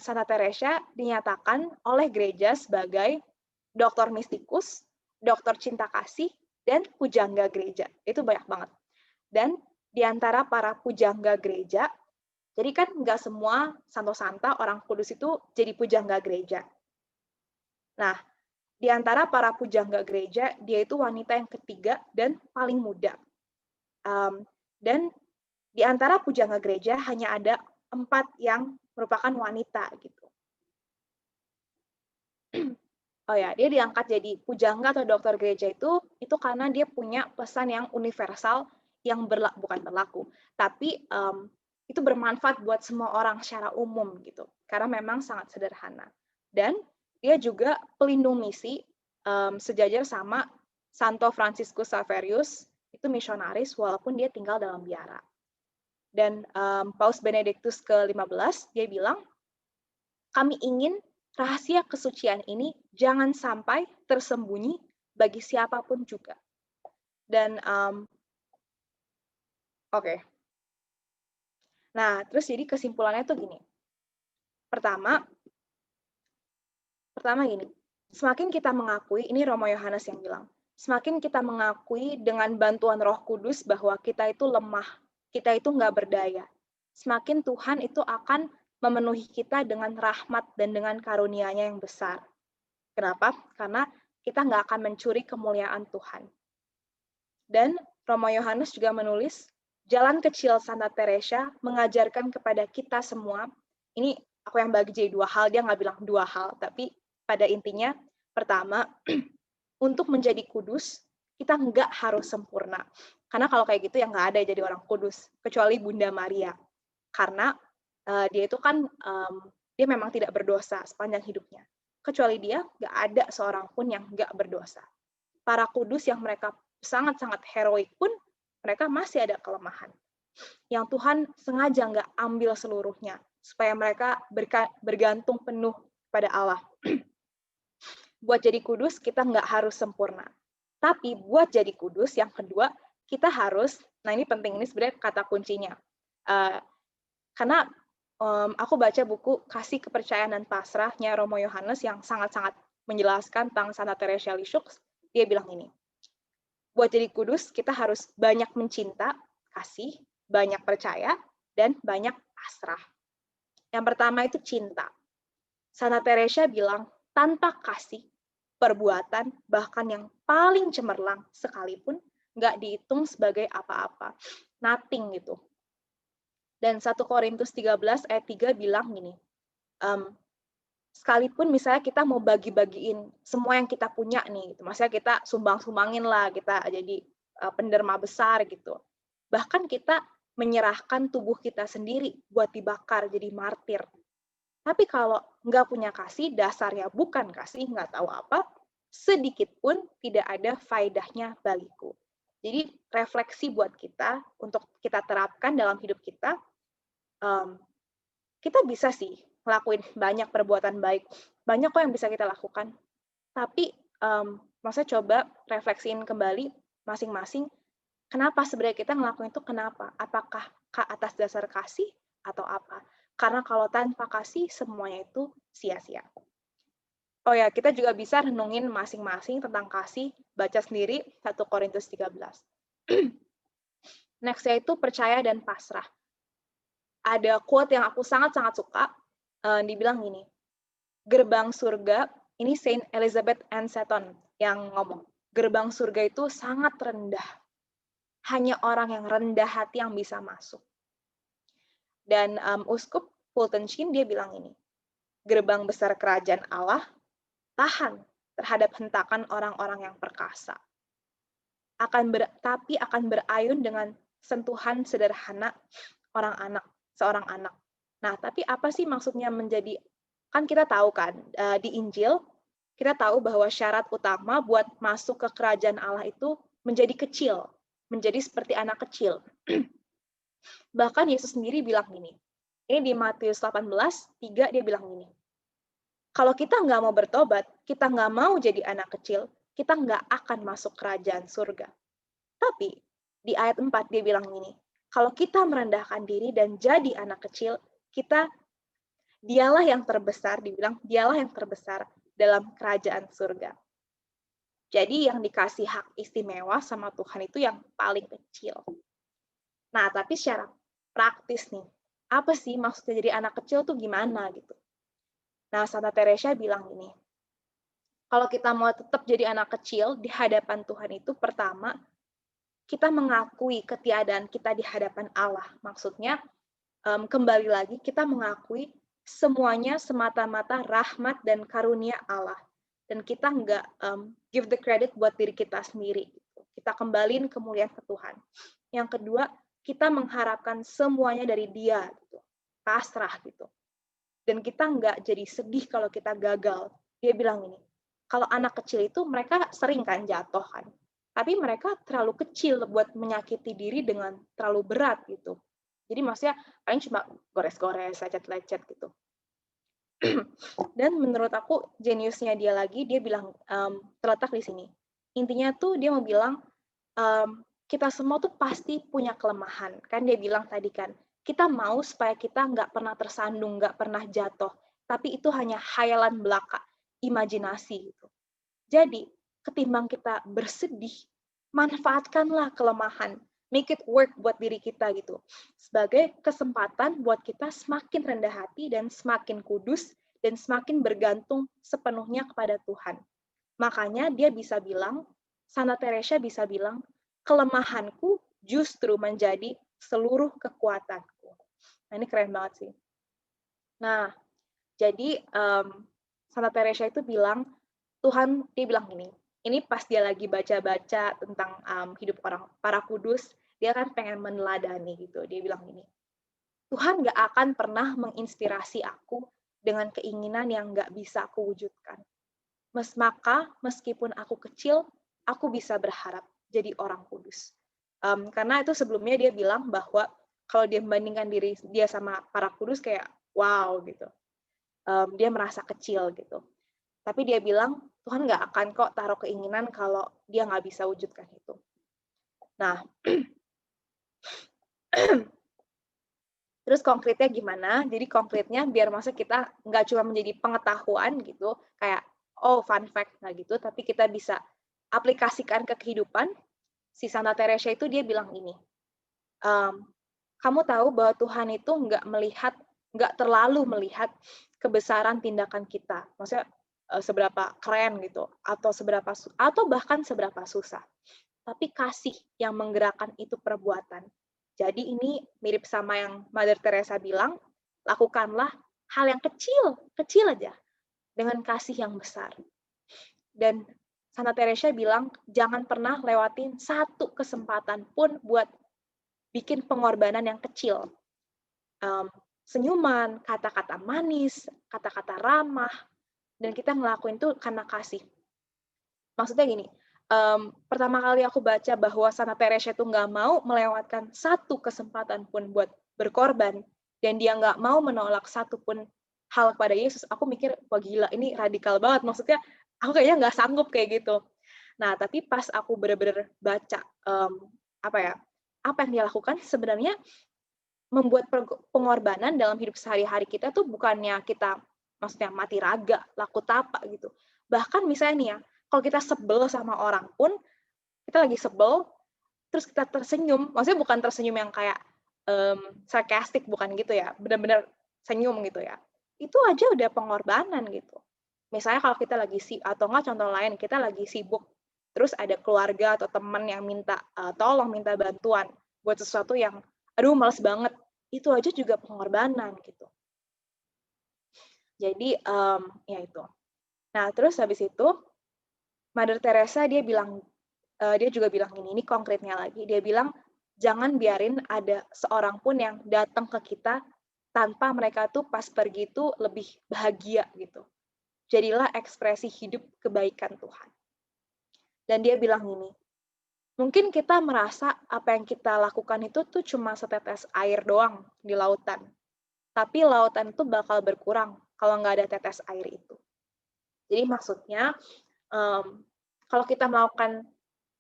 Santa Teresa dinyatakan oleh gereja sebagai doktor mistikus, dokter cinta kasih, dan pujangga gereja. Itu banyak banget. Dan di antara para pujangga gereja, jadi kan nggak semua santo-santa orang kudus itu jadi pujangga gereja. Nah, di antara para pujangga gereja, dia itu wanita yang ketiga dan paling muda. Dan di antara pujangga gereja hanya ada 4 yang merupakan wanita gitu. Oh ya, dia diangkat jadi pujangga atau dokter gereja itu karena dia punya pesan yang universal yang bukan berlaku, tapi itu bermanfaat buat semua orang secara umum gitu. Karena memang sangat sederhana. Dan dia juga pelindung misi sejajar sama Santo Franciscus Xaverius, itu misionaris walaupun dia tinggal dalam biara. Dan Paus Benedictus ke-15 dia bilang, kami ingin rahasia kesucian ini jangan sampai tersembunyi bagi siapapun juga. Dan oke. Nah, terus jadi kesimpulannya tuh gini. Pertama gini, semakin kita mengakui, ini Romo Yohanes yang bilang, semakin kita mengakui dengan bantuan Roh Kudus bahwa kita itu lemah, kita itu nggak berdaya, semakin Tuhan itu akan memenuhi kita dengan rahmat dan dengan karunia-Nya yang besar. Kenapa? Karena kita nggak akan mencuri kemuliaan Tuhan. Dan Romo Yohanes juga menulis, jalan kecil Santa Teresa mengajarkan kepada kita semua, ini aku yang bagi jadi 2 hal, dia nggak bilang 2 hal, tapi pada intinya, pertama, untuk menjadi kudus, kita nggak harus sempurna. Karena kalau kayak gitu ya nggak ada jadi orang kudus, kecuali Bunda Maria. Karena dia itu kan, dia memang tidak berdosa sepanjang hidupnya. Kecuali dia, nggak ada seorang pun yang nggak berdosa. Para kudus yang mereka sangat-sangat heroik pun, mereka masih ada kelemahan. Yang Tuhan sengaja nggak ambil seluruhnya, supaya mereka bergantung penuh pada Allah. Buat jadi kudus, kita nggak harus sempurna. Tapi buat jadi kudus, yang kedua, kita harus, nah ini penting, ini sebenarnya kata kuncinya. Karena aku baca buku Kasih, Kepercayaan, dan Pasrahnya Romo Yohanes yang sangat-sangat menjelaskan tentang Santa Teresa Lisieux. Dia bilang ini, buat jadi kudus, kita harus banyak mencinta, kasih, banyak percaya, dan banyak pasrah. Yang pertama itu cinta. Santa Teresa bilang, tanpa kasih, perbuatan, bahkan yang paling cemerlang sekalipun, nggak dihitung sebagai apa-apa. Nothing gitu. Dan 1 Korintus 13 ayat 3 bilang gini, sekalipun misalnya kita mau bagi-bagiin semua yang kita punya nih, gitu. Maksudnya kita sumbang-sumbangin lah, kita jadi penderma besar gitu. Bahkan kita menyerahkan tubuh kita sendiri buat dibakar jadi martir. Tapi kalau nggak punya kasih, dasarnya bukan kasih, nggak tahu apa, sedikit pun tidak ada faedahnya bagiku. Jadi refleksi buat kita, untuk kita terapkan dalam hidup kita, kita bisa sih ngelakuin banyak perbuatan baik, banyak kok yang bisa kita lakukan. Tapi maksudnya coba refleksiin kembali masing-masing, kenapa sebenarnya kita ngelakuin itu, kenapa? Apakah atas dasar kasih atau apa? Karena kalau tanpa kasih, semuanya itu sia-sia. Oh ya, kita juga bisa renungin masing-masing tentang kasih, baca sendiri 1 Korintus 13. Next yaitu percaya dan pasrah. Ada quote yang aku sangat-sangat suka, dibilang gini, gerbang surga, ini Saint Elizabeth Ann Seton yang ngomong, gerbang surga itu sangat rendah. Hanya orang yang rendah hati yang bisa masuk. Dan Uskup Fulton Sheen dia bilang ini, gerbang besar kerajaan Allah tahan terhadap hentakan orang-orang yang perkasa. Tapi akan berayun dengan sentuhan sederhana seorang anak. Nah, tapi apa sih maksudnya menjadi, kan kita tahu kan, di Injil, kita tahu bahwa syarat utama buat masuk ke kerajaan Allah itu menjadi kecil, menjadi seperti anak kecil. Bahkan Yesus sendiri bilang gini, ini di Matius 18:3 dia bilang gini, kalau kita nggak mau bertobat, kita nggak mau jadi anak kecil, kita nggak akan masuk kerajaan surga. Tapi di ayat 4 dia bilang gini, kalau kita merendahkan diri dan jadi anak kecil, dialah yang terbesar, dibilang dialah yang terbesar dalam kerajaan surga. Jadi yang dikasih hak istimewa sama Tuhan itu yang paling kecil. Nah, tapi secara praktis nih, apa sih maksudnya jadi anak kecil tuh gimana gitu? Nah, Santa Teresa bilang gini, kalau kita mau tetap jadi anak kecil di hadapan Tuhan itu pertama, kita mengakui ketiadaan kita di hadapan Allah. Maksudnya, kembali lagi, kita mengakui semuanya semata-mata rahmat dan karunia Allah. Dan kita nggak give the credit buat diri kita sendiri. Gitu. Kita kembaliin kemuliaan ke Tuhan. Yang kedua, kita mengharapkan semuanya dari Dia. Gitu. Pasrah gitu. Dan kita nggak jadi sedih kalau kita gagal. Dia bilang ini, kalau anak kecil itu mereka sering kan jatuh kan. Tapi mereka terlalu kecil buat menyakiti diri dengan terlalu berat gitu. Jadi maksudnya paling cuma gores-gores, lecet-lecet gitu. Dan menurut aku jeniusnya dia lagi, dia bilang terletak di sini. Intinya tuh dia mau bilang kita semua tuh pasti punya kelemahan. Kan dia bilang tadi kan, kita mau supaya kita nggak pernah tersandung, nggak pernah jatuh. Tapi itu hanya khayalan belaka, imajinasi gitu. Jadi ketimbang kita bersedih, manfaatkanlah kelemahan. Make it work buat diri kita gitu. Sebagai kesempatan buat kita semakin rendah hati dan semakin kudus dan semakin bergantung sepenuhnya kepada Tuhan. Makanya dia bisa bilang, Santa Teresa bisa bilang, kelemahanku justru menjadi seluruh kekuatanku. Nah ini keren banget sih. Nah, jadi Santa Teresa itu bilang, Tuhan, dia bilang gini, ini pas dia lagi baca-baca tentang hidup para kudus, dia kan pengen meneladani gitu. Dia bilang gini, Tuhan gak akan pernah menginspirasi aku dengan keinginan yang gak bisa aku wujudkan. Maka meskipun aku kecil, aku bisa berharap jadi orang kudus. Karena itu sebelumnya dia bilang bahwa kalau dia membandingkan diri dia sama para kudus kayak wow gitu. Dia merasa kecil gitu. Tapi dia bilang, Tuhan nggak akan kok taruh keinginan kalau dia nggak bisa wujudkan itu. Nah, terus konkretnya gimana? Jadi konkretnya biar masa kita nggak cuma menjadi pengetahuan gitu, kayak, oh fun fact, nggak gitu, tapi kita bisa aplikasikan ke kehidupan. Si Santa Teresa itu dia bilang ini, kamu tahu bahwa Tuhan itu nggak terlalu melihat kebesaran tindakan kita. Maksudnya, seberapa keren gitu atau bahkan seberapa susah, tapi kasih yang menggerakkan itu perbuatan. Jadi ini mirip sama yang Mother Teresa bilang, lakukanlah hal yang kecil aja dengan kasih yang besar. Dan Santa Teresa bilang jangan pernah lewatin satu kesempatan pun buat bikin pengorbanan yang kecil. Senyuman, kata-kata manis, kata-kata ramah, dan kita ngelakuin itu karena kasih. Maksudnya gini, pertama kali aku baca bahwa Santa Teresa itu nggak mau melewatkan satu kesempatan pun buat berkorban, dan dia nggak mau menolak satu pun hal kepada Yesus, aku mikir, wah gila, ini radikal banget. Maksudnya, aku kayaknya nggak sanggup kayak gitu. Nah, tapi pas aku benar-benar baca apa yang dia lakukan, sebenarnya membuat pengorbanan dalam hidup sehari-hari kita tuh bukannya kita maksudnya mati raga, laku tapak gitu. Bahkan misalnya nih ya, kalau kita sebel sama orang pun, kita lagi sebel, terus kita tersenyum, maksudnya bukan tersenyum yang kayak sarcastic, bukan gitu ya, benar-benar senyum gitu ya. Itu aja udah pengorbanan gitu. Misalnya kalau kita lagi atau enggak contoh lain, kita lagi sibuk, terus ada keluarga atau teman yang minta tolong, minta bantuan buat sesuatu yang, aduh males banget, itu aja juga pengorbanan gitu. Jadi ya itu. Nah terus habis itu Mother Teresa dia juga bilang ini konkretnya lagi, dia bilang jangan biarin ada seorang pun yang datang ke kita tanpa mereka tuh pas pergi tuh lebih bahagia gitu. jadilah ekspresi hidup kebaikan Tuhan. Dan dia bilang gini, mungkin kita merasa apa yang kita lakukan itu tuh cuma setetes air doang di lautan. Tapi lautan itu bakal berkurang kalau nggak ada tetes air itu. Jadi maksudnya, kalau kita melakukan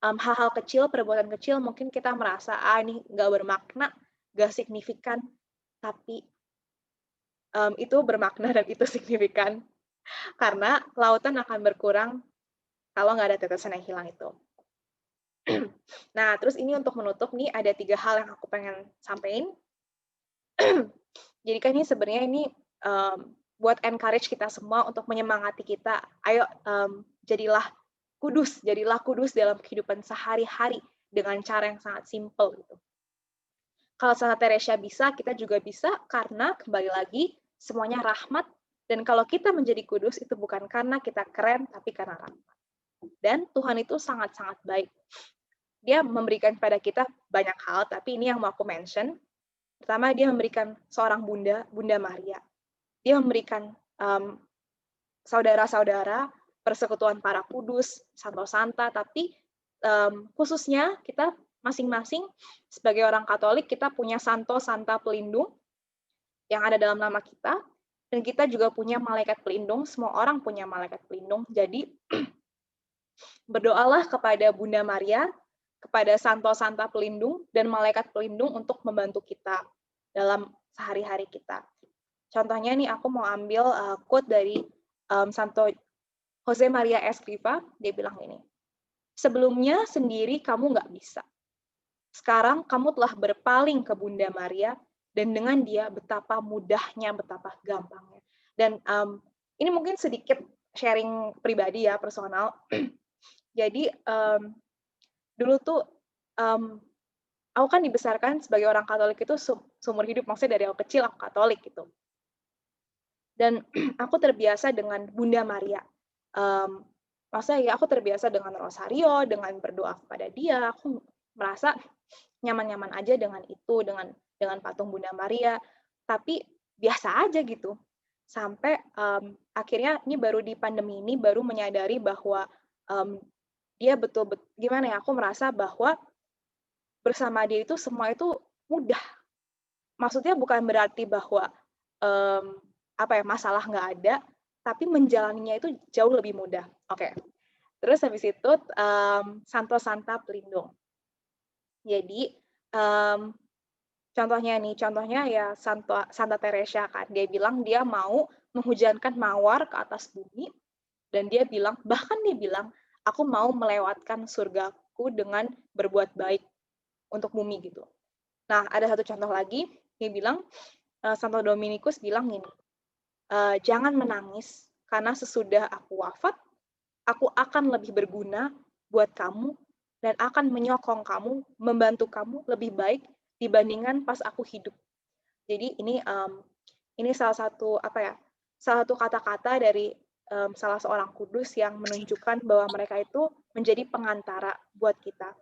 hal-hal kecil, perbuatan kecil, mungkin kita merasa, ini nggak bermakna, nggak signifikan, tapi itu bermakna dan itu signifikan. Karena lautan akan berkurang kalau nggak ada tetesan yang hilang itu. Nah, terus ini untuk menutup nih, ada 3 hal yang aku pengen sampaikan. Jadi kan ini sebenarnya ini buat encourage kita semua untuk menyemangati kita. Ayo jadilah kudus dalam kehidupan sehari-hari dengan cara yang sangat simple gitu. Kalau Santa Teresa bisa, kita juga bisa karena kembali lagi semuanya rahmat, dan kalau kita menjadi kudus itu bukan karena kita keren tapi karena rahmat. Dan Tuhan itu sangat-sangat baik. Dia memberikan pada kita banyak hal, tapi ini yang mau aku mention. Pertama, dia memberikan seorang Bunda Maria. Dia memberikan saudara-saudara, persekutuan para kudus, santo-santa, tapi khususnya kita masing-masing sebagai orang Katolik, kita punya santo-santa pelindung yang ada dalam nama kita, dan kita juga punya malaikat pelindung, semua orang punya malaikat pelindung. Jadi, berdoalah kepada Bunda Maria, kepada santo-santa pelindung, dan malaikat pelindung untuk membantu kita dalam sehari-hari kita. Contohnya nih, aku mau ambil quote dari Santo Jose Maria Escriva, dia bilang ini, sebelumnya sendiri kamu nggak bisa. Sekarang kamu telah berpaling ke Bunda Maria, dan dengan dia betapa mudahnya, betapa gampangnya. Dan ini mungkin sedikit sharing pribadi ya, personal. Jadi dulu tuh aku kan dibesarkan sebagai orang Katolik itu seumur hidup, maksudnya dari aku kecil aku Katolik gitu. Dan aku terbiasa dengan Bunda Maria. Maksudnya ya aku terbiasa dengan rosario, dengan berdoa kepada dia. Aku merasa nyaman-nyaman aja dengan itu, dengan patung Bunda Maria. Tapi biasa aja gitu. Sampai akhirnya ini baru di pandemi ini baru menyadari bahwa dia betul-betul gimana ya, aku merasa bahwa bersama dia itu semua itu mudah. Maksudnya bukan berarti bahwa masalah nggak ada, tapi menjalaninya itu jauh lebih mudah. Oke. Terus habis itu santo-santa pelindung. Jadi contohnya ya Santa Teresa kan, dia bilang dia mau menghujankan mawar ke atas bumi, dan dia bilang, aku mau melewatkan surgaku dengan berbuat baik untuk bumi gitu. Nah, ada satu contoh lagi, dia bilang, Santo Dominikus bilang gini, jangan menangis, karena sesudah aku wafat, aku akan lebih berguna buat kamu, dan akan menyokong kamu, membantu kamu lebih baik dibandingkan pas aku hidup. Jadi ini salah satu kata-kata dari salah seorang kudus yang menunjukkan bahwa mereka itu menjadi pengantara buat kita.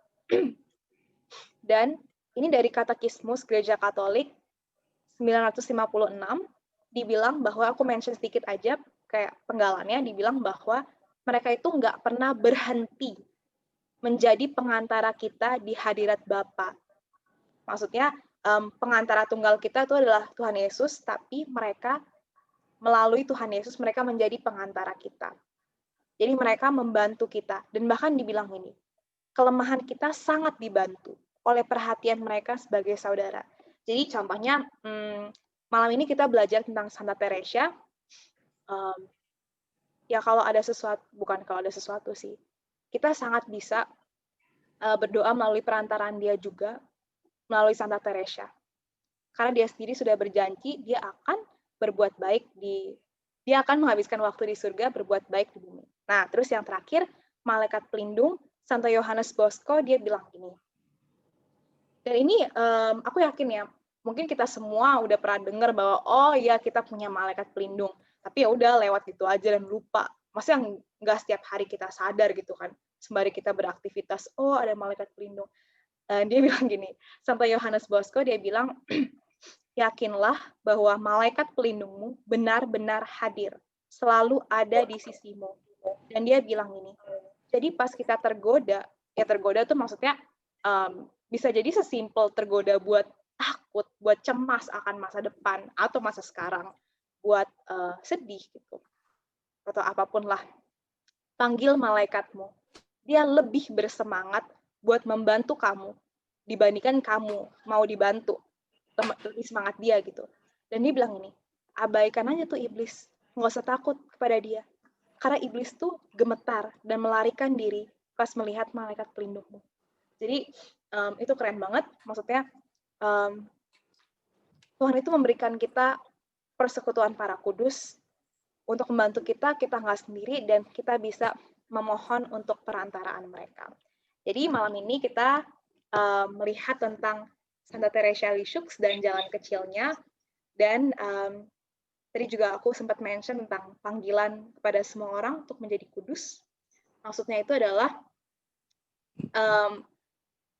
Dan ini dari Katekismus Gereja Katolik 956, dibilang bahwa, aku mention sedikit aja kayak penggalannya, dibilang bahwa mereka itu nggak pernah berhenti menjadi pengantara kita di hadirat Bapa. Maksudnya pengantara tunggal kita itu adalah Tuhan Yesus, tapi mereka melalui Tuhan Yesus mereka menjadi pengantara kita. Jadi mereka membantu kita, dan bahkan dibilang ini, kelemahan kita sangat dibantu oleh perhatian mereka sebagai saudara. Jadi contohnya malam ini kita belajar tentang Santa Teresa. Ya kalau ada sesuatu sih, kita sangat bisa berdoa melalui perantaraan dia juga, melalui Santa Teresa. Karena dia sendiri sudah berjanji, dia akan berbuat baik dia akan menghabiskan waktu di surga, berbuat baik di bumi. Nah, terus yang terakhir, malaikat pelindung, Santo Yohanes Bosco, dia bilang gini. Dan ini aku yakin ya, mungkin kita semua udah pernah dengar bahwa, oh ya kita punya malaikat pelindung. Tapi ya udah lewat gitu aja dan lupa. Maksudnya nggak setiap hari kita sadar gitu kan. Sembari kita beraktivitas, oh ada malaikat pelindung. Dia bilang gini, Santo Yohanes Bosco, dia bilang, yakinlah bahwa malaikat pelindungmu benar-benar hadir selalu ada di sisimu. Dan dia bilang ini, jadi pas kita tergoda, ya tergoda tuh maksudnya bisa jadi sesimpel tergoda buat takut, buat cemas akan masa depan atau masa sekarang, buat sedih gitu, atau apapun lah. Panggil malaikatmu. Dia lebih bersemangat buat membantu kamu dibandingkan kamu mau dibantu. Lebih semangat dia gitu. Dan dia bilang ini, abaikan aja tuh iblis. Nggak usah takut kepada dia. Karena iblis tuh gemetar dan melarikan diri pas melihat malaikat pelindungmu. Jadi itu keren banget. Maksudnya Tuhan itu memberikan kita persekutuan para kudus untuk membantu kita nggak sendiri dan kita bisa memohon untuk perantaraan mereka. Jadi malam ini kita melihat tentang Santa Teresa Lisieux dan jalan kecilnya, dan tadi juga aku sempat mention tentang panggilan kepada semua orang untuk menjadi kudus. Maksudnya itu adalah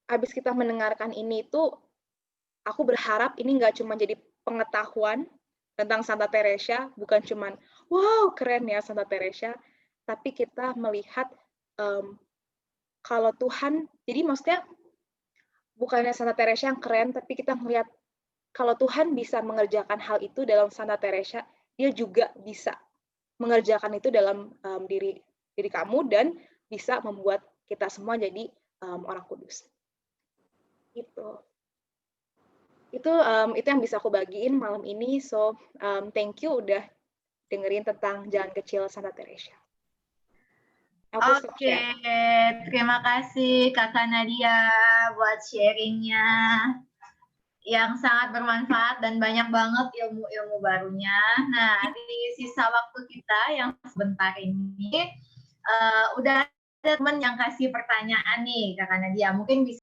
habis kita mendengarkan ini itu, aku berharap ini nggak cuma jadi pengetahuan tentang Santa Teresa, bukan cuman wow keren ya Santa Teresa, tapi kita melihat kalau Tuhan, jadi maksudnya bukannya Santa Teresa yang keren, tapi kita melihat kalau Tuhan bisa mengerjakan hal itu dalam Santa Teresa, dia juga bisa mengerjakan itu dalam diri kamu dan bisa membuat kita semua jadi orang kudus. Itu yang bisa aku bagiin malam ini. So thank you udah dengerin tentang jalan kecil Santa Teresa. Oke, terima kasih Kakak Nadia buat sharingnya yang sangat bermanfaat dan banyak banget ilmu-ilmu barunya. Nah, di sisa waktu kita yang sebentar ini udah ada teman yang kasih pertanyaan nih Kakak Nadia, mungkin bisa